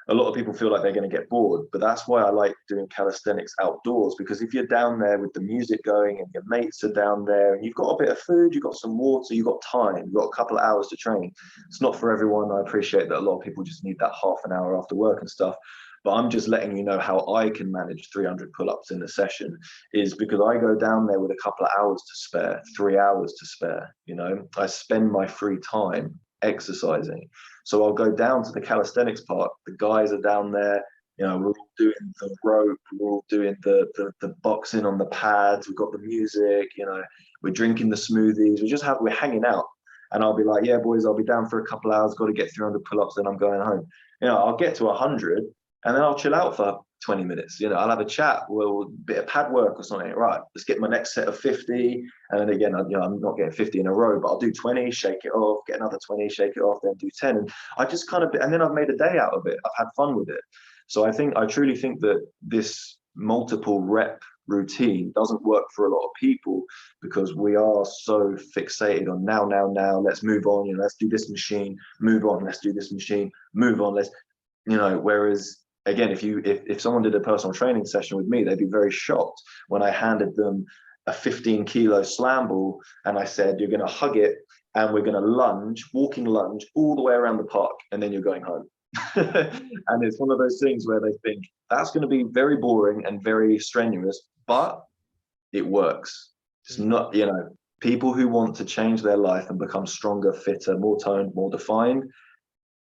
A lot of people feel like they're going to get bored, but that's why I like doing calisthenics outdoors, because if you're down there with the music going and your mates are down there and you've got a bit of food, you've got some water, you've got time, you've got a couple of hours to train. It's not for everyone. I appreciate that a lot of people just need that half an hour after work and stuff, but I'm just letting you know how I can manage 300 pull-ups in a session, is because I go down there with a couple of hours to spare, 3 hours to spare. You know, I spend my free time exercising. So I'll go down to the calisthenics park. The guys are down there. You know, we're all doing the rope. We're all doing the boxing on the pads. We've got the music. You know, we're drinking the smoothies. We're hanging out. And I'll be like, yeah, boys, I'll be down for a couple of hours. Got to get 300 pull-ups, then I'm going home. You know, I'll get to 100, and then I'll chill out for 20 minutes. You know, I'll have a chat, a bit of pad work or something. Right, let's get my next set of 50. And then again, you know, I'm not getting 50 in a row, but I'll do 20, shake it off, get another 20, shake it off, then do 10. And I just and then I've made a day out of it. I've had fun with it. So I truly think that this multiple rep routine doesn't work for a lot of people because we are so fixated on now, let's move on, let's do this machine, move on, let's do this machine, move on, let's, whereas again, if someone did a personal training session with me, they'd be very shocked when I handed them a 15-kilo slam ball and I said, you're going to hug it and we're going to walking lunge all the way around the park, and then you're going home. And it's one of those things where they think that's going to be very boring and very strenuous, but it works. It's not, people who want to change their life and become stronger, fitter, more toned, more defined,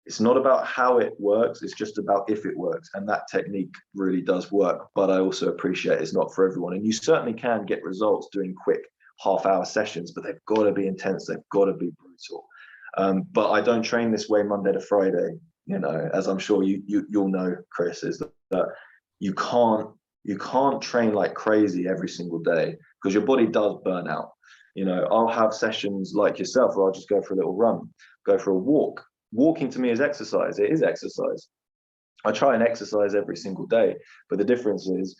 it's not about how it works, it's just about if it works. And that technique really does work. But I also appreciate it's not for everyone. And you certainly can get results doing quick half-hour sessions, but they've got to be intense, they've got to be brutal. But I don't train this way Monday to Friday, as I'm sure you'll know, Chris, is that you can't train like crazy every single day because your body does burn out. I'll have sessions like yourself where I'll just go for a little run, go for a walk. Walking to me is exercise. It is exercise. I try and exercise every single day, but the difference is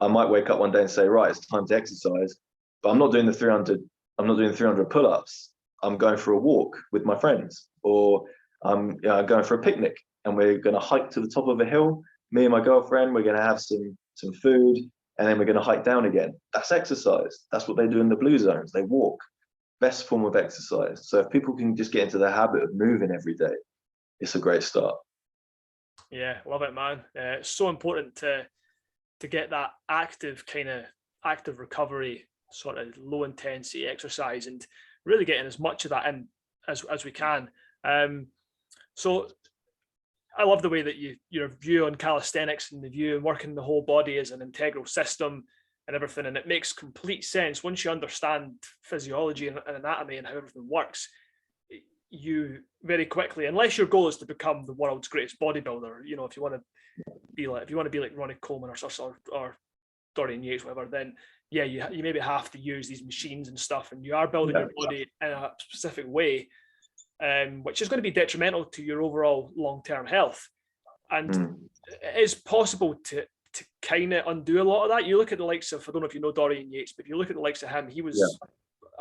I might wake up one day and say, right, it's time to exercise, but I'm not doing 300 pull-ups. I'm going for a walk with my friends, or I'm going for a picnic and we're going to hike to the top of a hill. Me and my girlfriend, we're going to have some food, and then we're going to hike down again. That's exercise. That's what they do in the blue zones. They walk. Best form of exercise. So if people can just get into the habit of moving every day, it's a great start. Yeah, love it, man. It's so important to get that active recovery, sort of low intensity exercise, and really getting as much of that in as we can. So I love the way that your view on calisthenics and the view on working the whole body as an integral system and everything, and it makes complete sense once you understand physiology and anatomy and how everything works. You very quickly, unless your goal is to become the world's greatest bodybuilder, if you want to be like Ronnie Coleman or Dorian Yates, whatever, then yeah, you maybe have to use these machines and stuff, and you are building your body in a specific way, which is going to be detrimental to your overall long-term health. And it is possible to kind of undo a lot of that. You look at the likes of, I don't know if you know Dorian Yates, but if you look at the likes of him, he was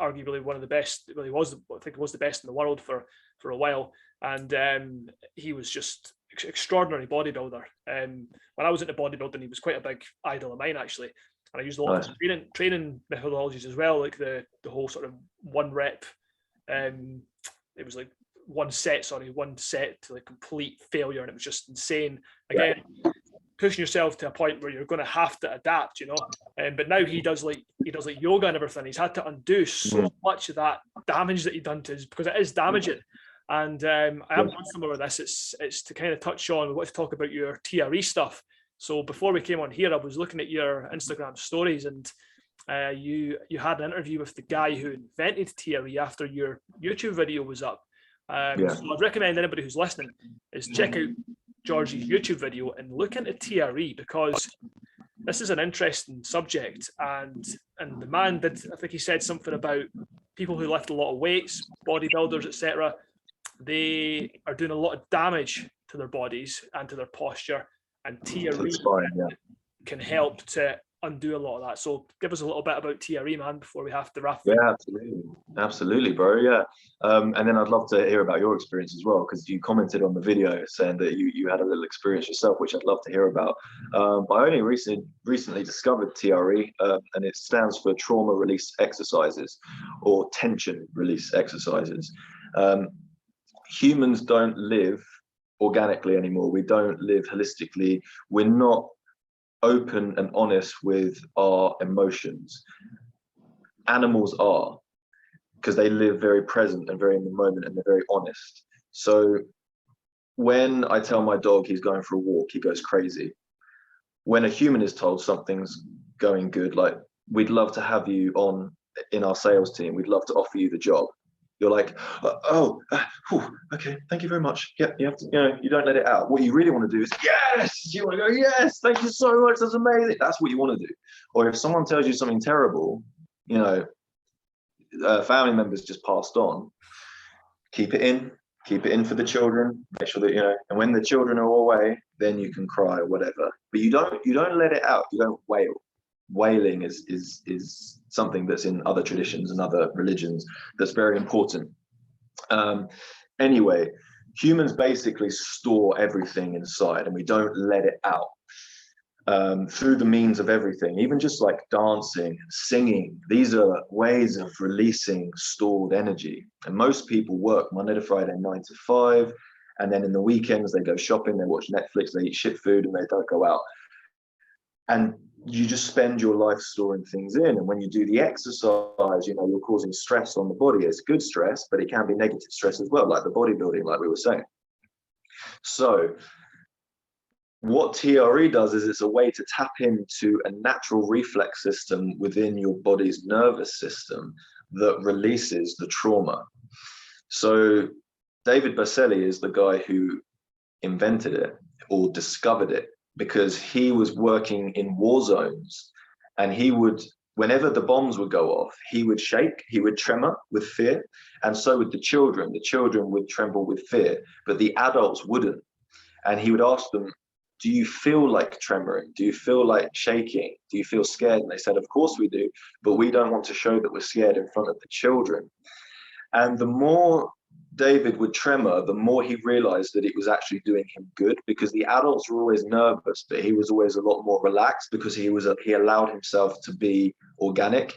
arguably one of the best. Well, I think he was the best in the world for a while, and he was just extraordinary bodybuilder. When I was into bodybuilding, he was quite a big idol of mine, actually, and I used a lot of training methodologies as well, like the whole sort of one rep. It was like one set to like complete failure, and it was just insane. Again, pushing yourself to a point where you're going to have to adapt, but now he does like yoga and everything. He's had to undo so much of that damage that he'd done to his, because it is damaging. And I am going somewhere with this. It's to kind of touch on, we want to talk about your TRE stuff. So before we came on here, I was looking at your Instagram stories, and you had an interview with the guy who invented TRE after your YouTube video was up. So I'd recommend anybody who's listening is check out George's YouTube video and look into TRE, because this is an interesting subject, and the man did, I think he said something about people who lift a lot of weights, bodybuilders, etc. They are doing a lot of damage to their bodies and to their posture, and TRE can help to undo a lot of that. So give us a little bit about TRE, man, before we have to wrap it. Yeah, absolutely, bro. Yeah, and then I'd love to hear about your experience as well, because you commented on the video saying that you had a little experience yourself, which I'd love to hear about. But I only recently discovered TRE, and it stands for trauma release exercises or tension release exercises. Humans don't live organically anymore. We don't live holistically. We're not open and honest with our emotions. Animals are, because they live very present and very in the moment, and they're very honest. So when I tell my dog he's going for a walk, he goes crazy. When a human is told something's going good, like, we'd love to have you on in our sales team, we'd love to offer you the job, you're like, okay, thank you very much. Yeah, you have to, you don't let it out. What you really want to do is, yes, you want to go, yes, thank you so much, that's amazing. That's what you want to do. Or if someone tells you something terrible, family members just passed on, keep it in for the children, make sure that, and when the children are away, then you can cry or whatever. But you don't let it out, you don't wail. wailing is something that's in other traditions and other religions that's very important. Anyway, humans basically store everything inside and we don't let it out. Through the means of everything, even just like dancing, singing. These are ways of releasing stored energy. And most people work Monday to Friday, 9 to 5. And then in the weekends, they go shopping, they watch Netflix, they eat shit food, and they don't go out. And you just spend your life storing things in. And when you do the exercise, you're causing stress on the body. It's good stress, but it can be negative stress as well, like the bodybuilding, like we were saying. So what TRE does is it's a way to tap into a natural reflex system within your body's nervous system that releases the trauma. So David Berceli is the guy who invented it or discovered it, because he was working in war zones, and he would, whenever the bombs would go off, he would shake, he would tremor with fear, and so would the children. The children would tremble with fear, but the adults wouldn't. And he would ask them, do you feel like tremoring? Do you feel like shaking? Do you feel scared? And they said, of course we do, but we don't want to show that we're scared in front of the children. And the more David would tremor, the more he realized that it was actually doing him good, because the adults were always nervous, but he was always a lot more relaxed because he allowed himself to be organic.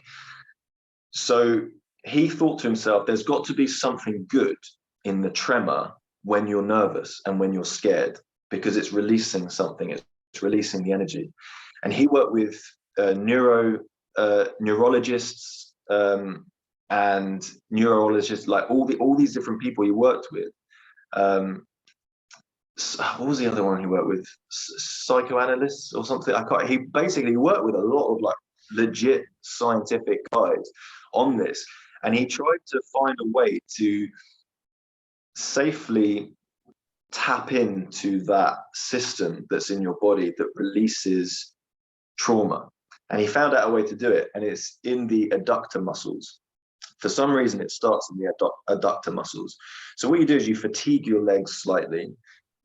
So he thought to himself, there's got to be something good in the tremor when you're nervous and when you're scared, because it's releasing something, it's releasing the energy. And he worked with neurologists and neurologists, like all these different people he worked with. What was the other one he worked with? Psychoanalysts or something. He basically worked with a lot of like legit scientific guys on this, and he tried to find a way to safely tap into that system that's in your body that releases trauma. And he found out a way to do it, and it's in the adductor muscles. For some reason, it starts in the adductor muscles. So what you do is you fatigue your legs slightly.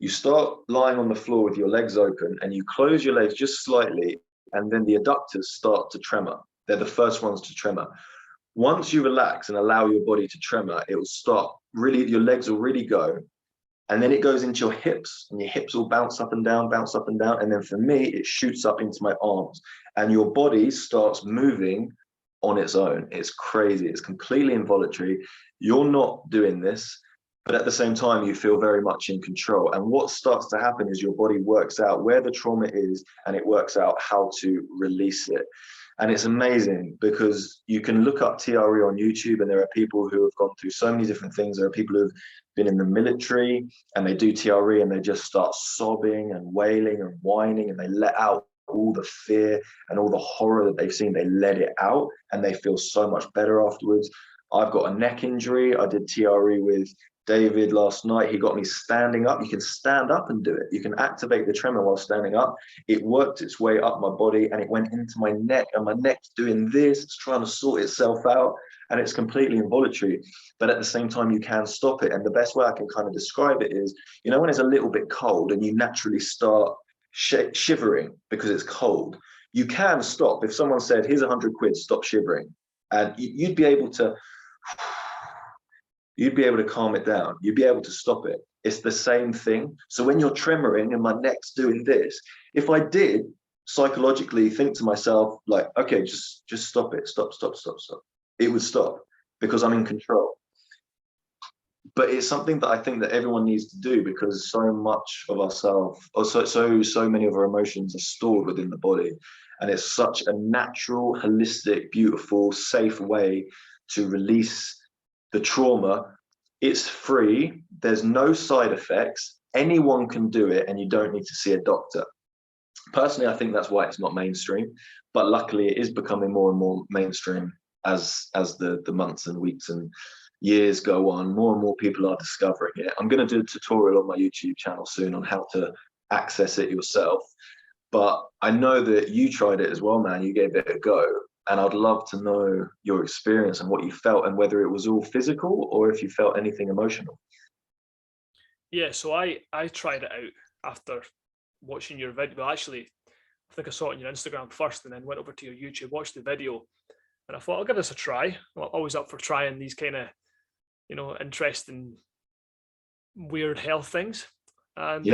You start lying on the floor with your legs open, and you close your legs just slightly, and then the adductors start to tremor. They're the first ones to tremor. Once you relax and allow your body to tremor, it will start really, your legs will really go. And then it goes into your hips, and your hips will bounce up and down, bounce up and down. And then for me, it shoots up into my arms, and your body starts moving on its own. It's crazy. It's completely involuntary. You're not doing this, but at the same time, you feel very much in control. And what starts to happen is your body works out where the trauma is, and it works out how to release it. And it's amazing, because you can look up TRE on YouTube, and there are people who have gone through so many different things. There are people who've been in the military and they do TRE and they just start sobbing and wailing and whining, and they let out all the fear and all the horror that they've seen. They let it out and they feel so much better afterwards. I've got a neck injury. I did TRE with David last night. He got me standing up. You can stand up and do it. You can activate the tremor while standing up. It worked its way up my body, and it went into my neck, and my neck's doing this. It's trying to sort itself out, and it's completely involuntary. But at the same time, you can stop it. And the best way I can kind of describe it is, when it's a little bit cold and you naturally start shivering because it's cold, you can stop. If someone said, here's 100 quid, stop shivering, and you'd be able to calm it down. You'd be able to stop it. It's the same thing. So when you're tremoring and my neck's doing this, if I did psychologically think to myself, like, okay, just stop it, stop, it would stop, because I'm in control. But it's something that I think that everyone needs to do, because so much of ourselves, or so many of our emotions are stored within the body. And it's such a natural, holistic, beautiful, safe way to release the trauma. It's free. There's no side effects. Anyone can do it, and you don't need to see a doctor. Personally, I think that's why it's not mainstream, but luckily it is becoming more and more mainstream as the months and weeks and years go on. More and more people are discovering it. I'm going to do a tutorial on my YouTube channel soon on how to access it yourself. But I know that you tried it as well, man. You gave it a go. And I'd love to know your experience and what you felt, and whether it was all physical or if you felt anything emotional. Yeah, so I tried it out after watching your video. Well, actually, I think I saw it on your Instagram first, and then went over to your YouTube, watched the video, and I thought I'll give this a try. I'm always up for trying these kind of, interesting, weird health things. And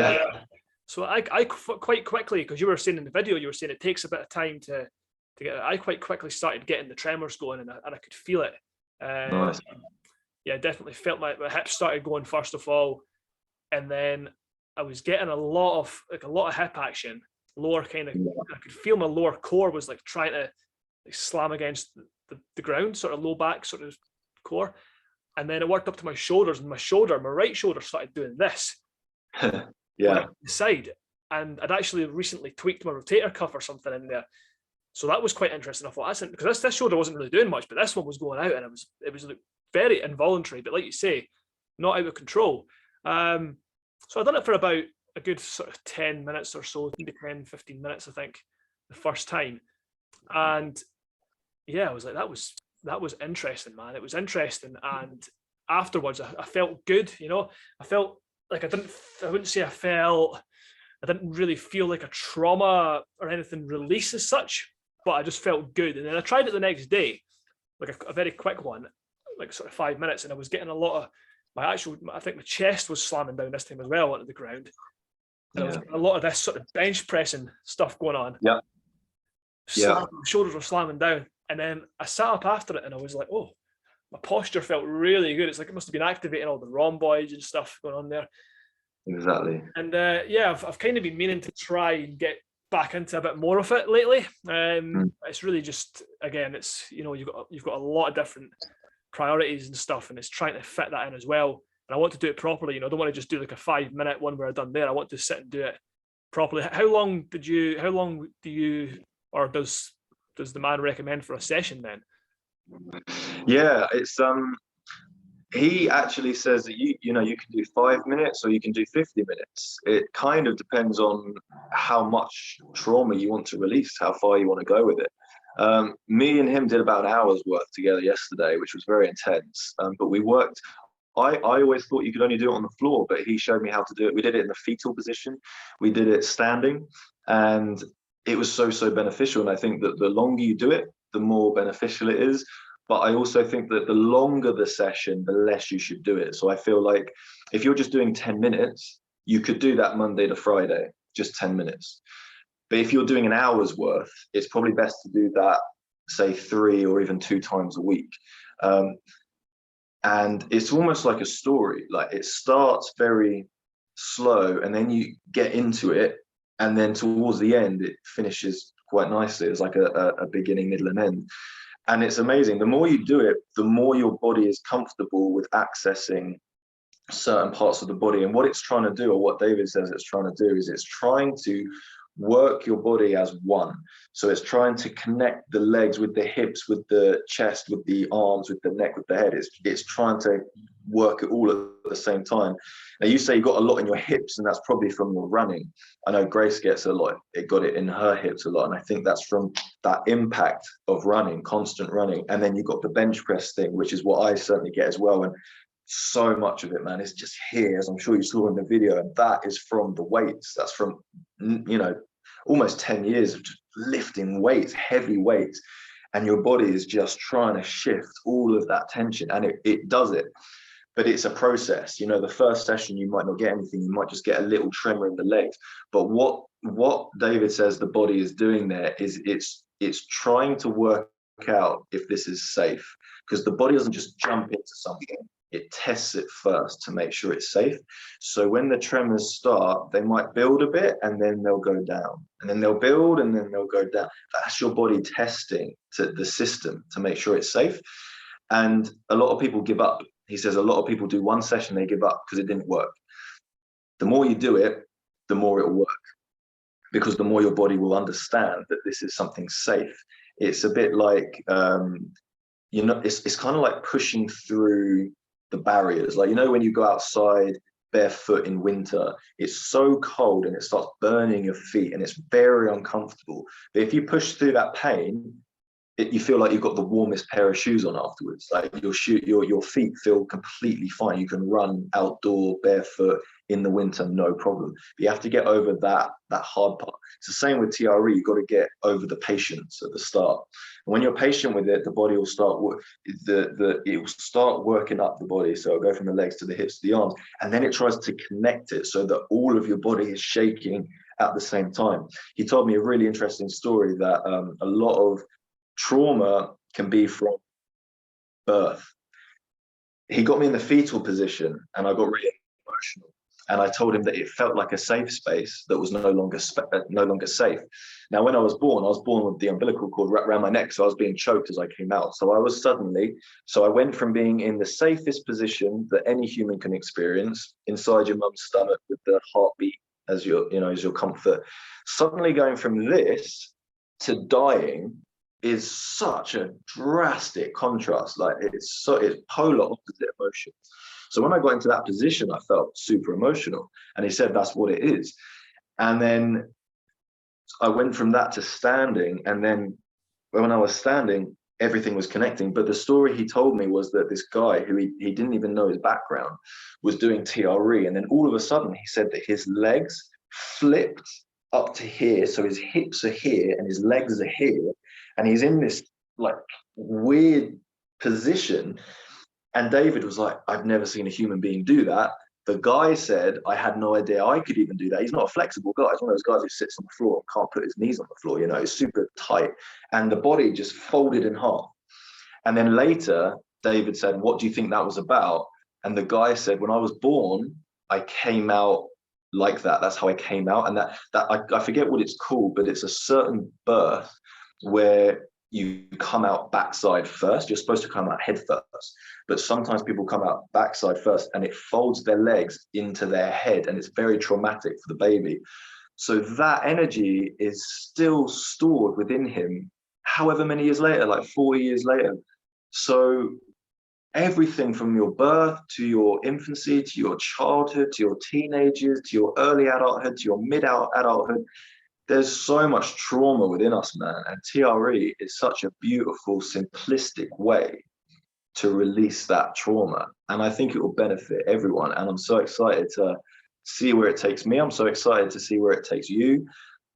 so I quite quickly, because you were saying in the video, you were saying it takes a bit of time to get it. I quite quickly started getting the tremors going, and I could feel it. Nice. Yeah, definitely felt my hips started going first of all, and then I was getting a lot of hip action, lower kind of. I could feel my lower core was like trying to slam against the ground, sort of low back sort of core, and then it worked up to my shoulders, and my right shoulder started doing this. Yeah. The side, and I'd actually recently tweaked my rotator cuff or something in there, so that was quite interesting. I thought that's it, because this shoulder wasn't really doing much, but this one was going out, and it was very involuntary, but like you say, not out of control. So I done it for about a good sort of 10 minutes or so, maybe 10, 15 minutes, I think, the first time. And yeah, I was like, that was interesting, man. It was interesting. And afterwards, I felt good, I felt like I wouldn't say I didn't really feel like a trauma or anything release as such, but I just felt good. And then I tried it the next day, like a very quick one, like sort of 5 minutes, and I was getting a lot of I think my chest was slamming down this time as well onto the ground. There was a lot of this sort of bench pressing stuff going on. Yeah. My shoulders were slamming down. And then I sat up after it, and I was like, oh, my posture felt really good. It's like it must have been activating all the rhomboids and stuff going on there. Exactly. And I've kind of been meaning to try and get back into a bit more of it lately. It's really just, again, it's, you've got a lot of different priorities and stuff, and it's trying to fit that in as well. And I want to do it properly. I don't want to just do like a 5-minute one where I'm done there. I want to sit and do it properly. How long do you, or does the man recommend for a session then? Yeah, it's he actually says that you can do 5 minutes or you can do 50 minutes. It kind of depends on how much trauma you want to release, how far you want to go with it. Me and him did about an hour's work together yesterday, which was very intense. But we worked. I always thought you could only do it on the floor, but he showed me how to do it. We did it in the fetal position. We did it standing, and it was so beneficial. And I think that the longer you do it, the more beneficial it is. But I also think that the longer the session, the less you should do it. So I feel like if you're just doing 10 minutes, you could do that Monday to Friday, just 10 minutes. But if you're doing an hour's worth, it's probably best to do that, say 3 or even 2 times a week. And it's almost like a story. Like it starts very slow and then you get into it. And then towards the end, it finishes quite nicely. It's like a beginning, middle, and end. And it's amazing. The more you do it, the more your body is comfortable with accessing certain parts of the body. And what it's trying to do, or what David says it's trying to do, is it's trying to work your body as one. So it's trying to connect the legs with the hips, with the chest, with the arms, with the neck, with the head. It's trying to work it all at the same time. Now you say you got a lot in your hips, and that's probably from your running. I know Grace gets a lot. It got it in her hips a lot, and I think that's from that impact of running, constant running. And then you got the bench press thing, which is what I certainly get as well. And so much of it, man, is just here, as I'm sure you saw in the video, and that is from the weights. That's from, almost 10 years of just lifting weights, heavy weights, and your body is just trying to shift all of that tension, and it does it. But it's a process. The first session you might not get anything, you might just get a little tremor in the legs. But what David says the body is doing there is it's trying to work out if this is safe, because the body doesn't just jump into something. It tests it first to make sure it's safe. So when the tremors start, they might build a bit and then they'll go down, and then they'll build and then they'll go down. That's your body testing to the system to make sure it's safe. And a lot of people give up. He says a lot of people do one session, they give up because it didn't work. The more you do it, the more it will work, because the more your body will understand that this is something safe. It's a bit like, it's kind of like pushing through the barriers. Like, when you go outside barefoot in winter, it's so cold and it starts burning your feet and it's very uncomfortable. But if you push through that pain, you feel like you've got the warmest pair of shoes on afterwards. Like your feet feel completely fine. You can run outdoor barefoot in the winter, no problem. But you have to get over that hard part. It's the same with TRE. You've got to get over the patience at the start. And when you're patient with it, the body will start it will start working up the body. So it'll go from the legs to the hips to the arms, and then it tries to connect it so that all of your body is shaking at the same time. He told me a really interesting story that a lot of trauma can be from birth. He got me in the fetal position and I got really emotional. And I told him that it felt like a safe space that was no longer safe. Now, when I was born with the umbilical cord wrapped around my neck, so I was being choked as I came out. So I went from being in the safest position that any human can experience, inside your mum's stomach with the heartbeat as your comfort, suddenly going from this to dying is such a drastic contrast. Like it's polar opposite emotions. So when I got into that position, I felt super emotional. And he said that's what it is. And then I went from that to standing. And then when I was standing, everything was connecting. But the story he told me was that this guy who he didn't even know his background was doing TRE. And then all of a sudden he said that his legs flipped up to here. So his hips are here and his legs are here. And he's in this like weird position. And David was like, I've never seen a human being do that. The guy said, I had no idea I could even do that. He's not a flexible guy. He's one of those guys who sits on the floor and can't put his knees on the floor. It's super tight. And the body just folded in half. And then later, David said, what do you think that was about? And the guy said, when I was born, I came out like that. That's how I came out. And that I forget what it's called, but it's a certain birth where you come out backside first. You're supposed to come out head first, but sometimes people come out backside first and it folds their legs into their head, and it's very traumatic for the baby. So that energy is still stored within him however many years later, like 4 years later. So everything from your birth to your infancy to your childhood to your teenagers to your early adulthood to your mid-adulthood, there's so much trauma within us, man. And TRE is such a beautiful, simplistic way to release that trauma. And I think it will benefit everyone. And I'm so excited to see where it takes me. I'm so excited to see where it takes you.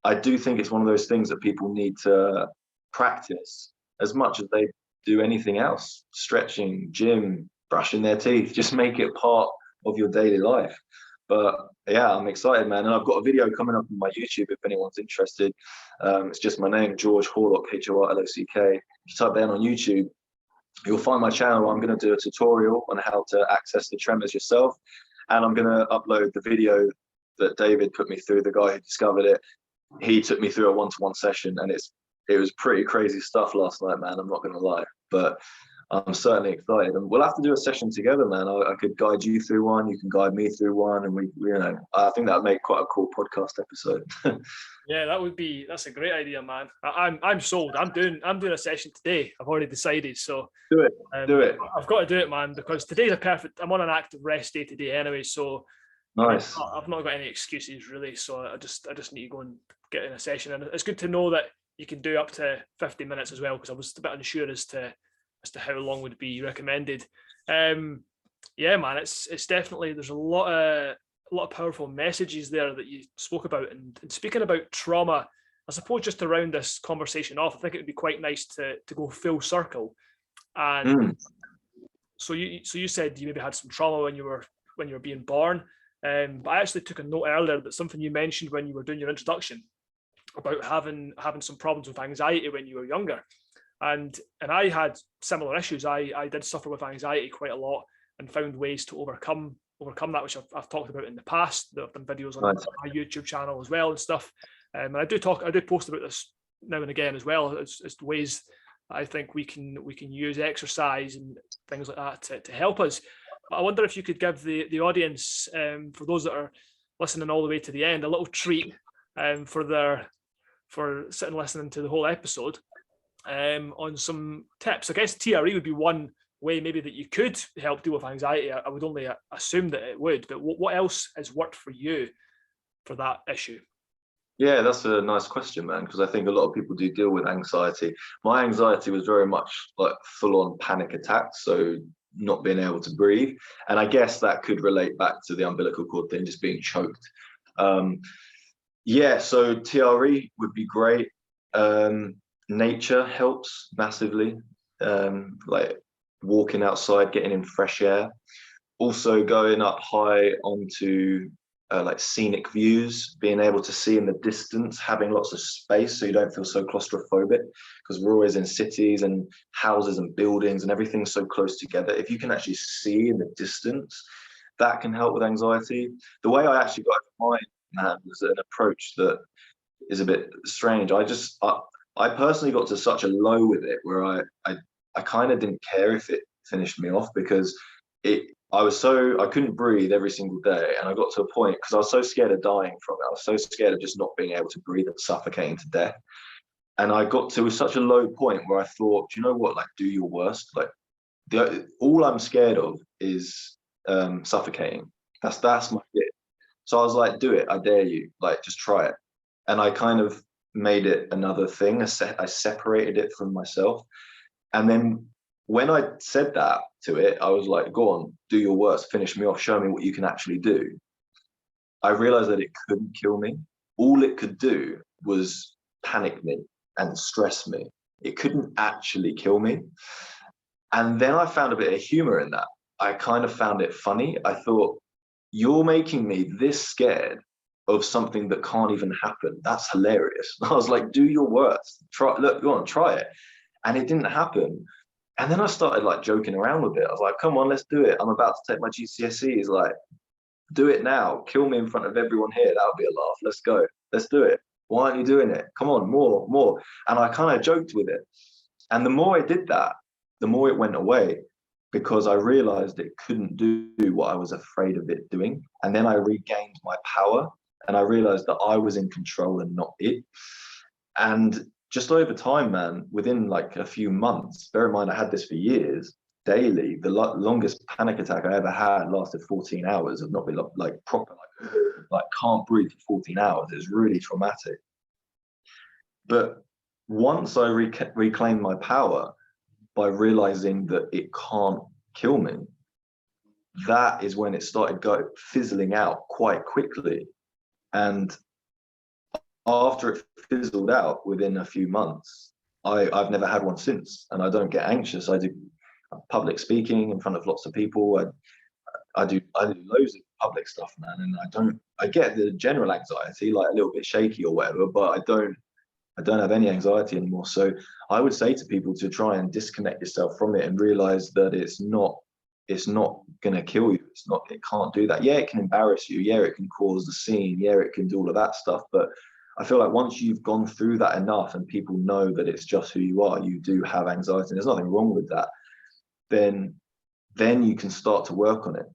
I do think it's one of those things that people need to practice as much as they do anything else. Stretching, gym, brushing their teeth, just make it part of your daily life. But yeah, I'm excited, man. And I've got a video coming up on my YouTube if anyone's interested. It's just my name, George Horlock, Horlock. If you type that in on YouTube, you'll find my channel. I'm going to do a tutorial on how to access the tremors yourself. And I'm going to upload the video that David put me through, the guy who discovered it. He took me through a one-to-one session, and it was pretty crazy stuff last night, man. I'm not going to lie. But I'm certainly excited, and we'll have to do a session together, man. I could guide you through one, you can guide me through one, and we I think that would make quite a cool podcast episode. Yeah, that's a great idea, man. I'm sold. I'm doing a session today. I've already decided. So do it. I've got to do it, man, because today's I'm on an active rest day today anyway. So nice. I've not got any excuses really. So I just need to go and get in a session, and it's good to know that you can do up to 50 minutes as well, because I was a bit unsure as to how long would be recommended. Yeah, man, it's definitely, there's a lot of powerful messages there that you spoke about, and speaking about trauma, I suppose just to round this conversation off, I think it would be quite nice to go full circle. And so you said you maybe had some trauma when you were being born, but I actually took a note earlier that something you mentioned when you were doing your introduction about having some problems with anxiety when you were younger. And I had similar issues. I did suffer with anxiety quite a lot and found ways to overcome that, which I've talked about in the past. I've done videos on my YouTube channel as well and stuff. And I do post about this now and again as well. It's ways I think we can use exercise and things like that to help us. But I wonder if you could give the audience, for those that are listening all the way to the end, a little treat for sitting listening to the whole episode. On some tips. I guess TRE would be one way maybe that you could help deal with anxiety. I would only assume that it would, but what else has worked for you for that issue? Yeah, that's a nice question, man, because I think a lot of people do deal with anxiety. My anxiety was very much like full-on panic attacks, so not being able to breathe. And I guess that could relate back to the umbilical cord thing, just being choked. Um, yeah, so TRE would be great. Nature helps massively, like walking outside, getting in fresh air. Also going up high onto like scenic views, being able to see in the distance, having lots of space so you don't feel so claustrophobic, because we're always in cities and houses and buildings and everything's so close together. If you can actually see in the distance, that can help with anxiety. The way I actually got over mine, man, was an approach that is a bit strange. I personally got to such a low with it where I kind of didn't care if it finished me off, because I couldn't breathe every single day, and I got to a point because I was so scared of dying from it. I was so scared of just not being able to breathe and suffocating to death. And I got to such a low point where I thought, do you know what? Like, do your worst. Like, all I'm scared of is suffocating. That's my bit. So I was like, do it. I dare you. Like, just try it. And I kind of made it another thing. I separated it from myself. And then when I said that to it, I was like, go on, do your worst, finish me off, show me what you can actually do. I realized that it couldn't kill me. All it could do was panic me and stress me. It couldn't actually kill me. And then I found a bit of humor in that. I kind of found it funny. I thought, you're making me this scared of something that can't even happen. That's hilarious. I was like, do your worst. Try, look, go on, try it. And it didn't happen. And then I started like joking around with it. I was like, come on, let's do it. I'm about to take my GCSEs. Like, do it now. Kill me in front of everyone here. That would be a laugh. Let's go. Let's do it. Why aren't you doing it? Come on, more, more. And I kind of joked with it. And the more I did that, the more it went away, because I realized it couldn't do what I was afraid of it doing. And then I regained my power, and I realized that I was in control and not it. And just over time, man, within like a few months, bear in mind, I had this for years, daily. The longest panic attack I ever had lasted 14 hours of not being like proper, like can't breathe for 14 hours. It's really traumatic. But once I reclaimed my power by realizing that it can't kill me, that is when it started fizzling out quite quickly. And after it fizzled out within a few months, I've never had one since, and I don't get anxious. I do public speaking in front of lots of people. I do loads of public stuff, man, and I get the general anxiety, like a little bit shaky or whatever, but I don't have any anxiety anymore. So I would say to people to try and disconnect yourself from it and realize that it's not going to kill you. It can't do that. Yeah, it can embarrass you. Yeah, it can cause a scene. Yeah, it can do all of that stuff. But I feel like once you've gone through that enough and people know that it's just who you are, you do have anxiety, and there's nothing wrong with that, then you can start to work on it.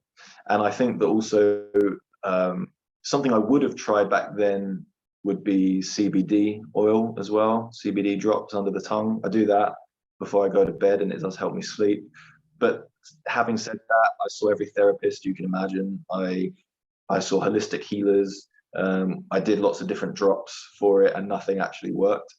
And I think that also something I would have tried back then would be CBD oil as well. CBD drops under the tongue. I do that before I go to bed, and it does help me sleep. But having said that, I saw every therapist you can imagine. I saw holistic healers. I did lots of different drops for it, and nothing actually worked.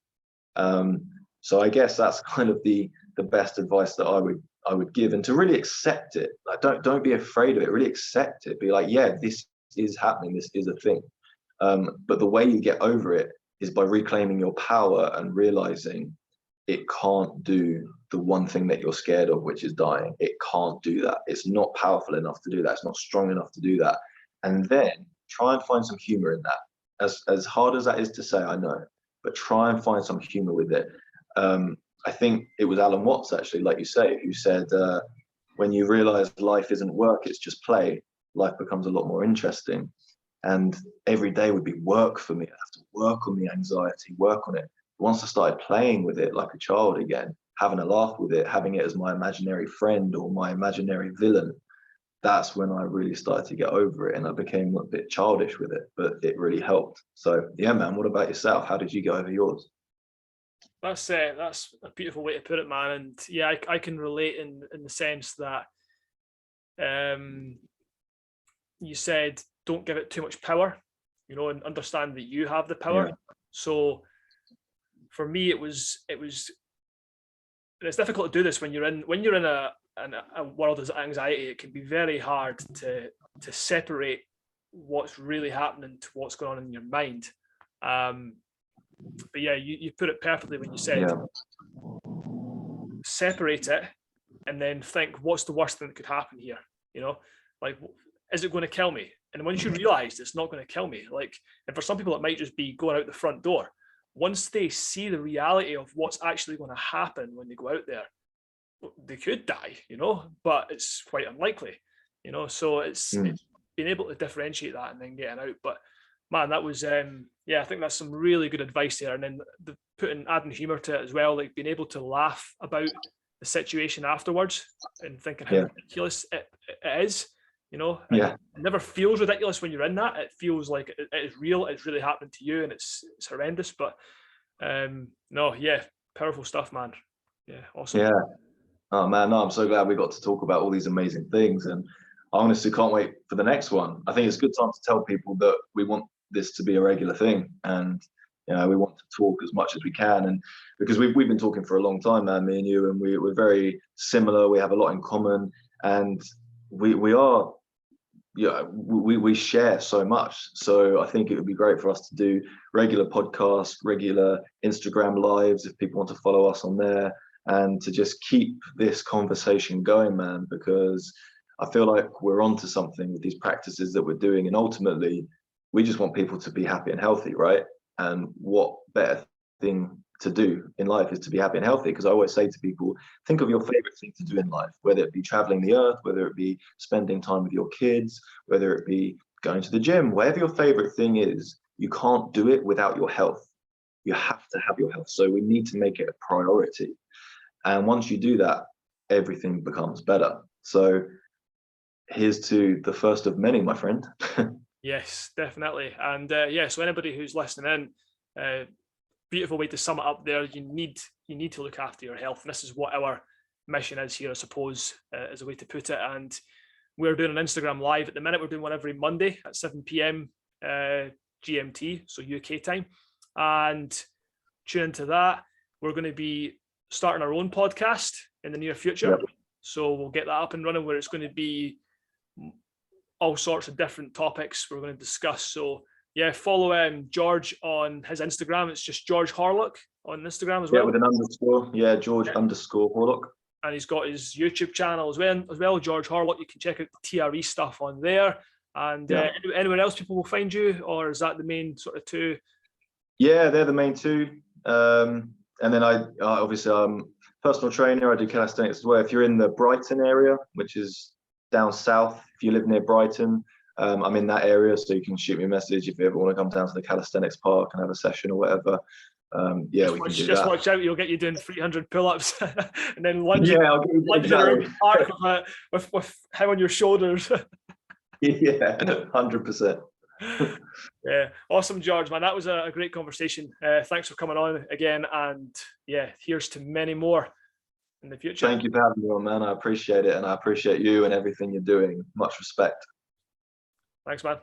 So I guess that's kind of the best advice that I would give, and to really accept it. Like, don't be afraid of it. Really accept it. Be like, yeah, this is happening. This is a thing. But the way you get over it is by reclaiming your power and realizing it can't do the one thing that you're scared of, which is dying. It can't do that. It's not powerful enough to do that. It's not strong enough to do that. And then try and find some humor in that. As hard as that is to say, I know, but try and find some humor with it. I think it was Alan Watts, actually, like you say, who said, when you realize life isn't work, it's just play, life becomes a lot more interesting. And every day would be work for me. I have to work on the anxiety, work on it. Once I started playing with it like a child again, having a laugh with it, having it as my imaginary friend or my imaginary villain, that's when I really started to get over it, and I became a bit childish with it, but it really helped. So yeah, man, what about yourself? How did you get over yours? That's a beautiful way to put it, man. And yeah, I can relate in the sense that you said don't give it too much power. you know, and understand that you have the power. Yeah. So for me, it was, and it's difficult to do this when you're in a world of anxiety. It can be very hard to separate what's really happening to what's going on in your mind. But yeah, you put it perfectly when you said, separate it and then think, what's the worst thing that could happen here? You know, like, is it going to kill me? And once you realize it's not going to kill me, like, and for some people it might just be going out the front door. Once they see the reality of what's actually going to happen when they go out there, they could die, you know, but it's quite unlikely, you know. So it's being able to differentiate that and then getting out. But man, that was I think that's some really good advice there. And then adding humor to it as well, like being able to laugh about the situation afterwards and thinking how ridiculous it is, you know. It never feels ridiculous when you're in that. It feels like it is real, it's really happening to you, and it's horrendous. But powerful stuff, man. Yeah, awesome. Yeah. Oh man, no, I'm so glad we got to talk about all these amazing things, and I honestly can't wait for the next one. I think it's a good time to tell people that we want this to be a regular thing, and you know, we want to talk as much as we can, and because we've been talking for a long time, man, me and you, and we're very similar. We have a lot in common, and we are, we share so much. So I think it would be great for us to do regular podcasts, regular Instagram lives if people want to follow us on there, and to just keep this conversation going, man, because I feel like we're onto something with these practices that we're doing, and ultimately we just want people to be happy and healthy, right? And what better thing to do in life is to be happy and healthy? Because I always say to people, think of your favorite thing to do in life, whether it be traveling the earth, whether it be spending time with your kids, whether it be going to the gym, whatever your favorite thing is, you can't do it without your health. You have to have your health. So we need to make it a priority. And once you do that, everything becomes better. So here's to the first of many, my friend. Yes, definitely. And so anybody who's listening in, beautiful way to sum it up there. You need to look after your health. And this is what our mission is here, I suppose, is a way to put it. And we're doing an Instagram live at the minute. We're doing one every Monday at 7 p.m. GMT, so UK time. And tune into that. We're going to be starting our own podcast in the near future. Yep. So we'll get that up and running, where it's going to be all sorts of different topics we're going to discuss. So yeah, follow George on his Instagram. It's just George Horlock on Instagram as well. Yeah, with an underscore. Yeah, George underscore Horlock. And he's got his YouTube channel as well, George Horlock. You can check out the TRE stuff on there. And anywhere else people will find you, or is that the main sort of two? Yeah, they're the main two. And then I obviously I'm personal trainer. I do calisthenics as well. If you're in the Brighton area, which is down south, if you live near Brighton, I'm in that area, so you can shoot me a message if you ever want to come down to the calisthenics park and have a session or whatever. We can do that. Watch out, you'll get you doing 300 pull-ups and then lunge I'll get you exactly. with him on your shoulders. Yeah, 100%. Yeah, awesome, George, man. That was a great conversation. Thanks for coming on again, and here's to many more in the future. Thank you for having me on, man. I appreciate it, and I appreciate you and everything you're doing. Much respect. Thanks, man.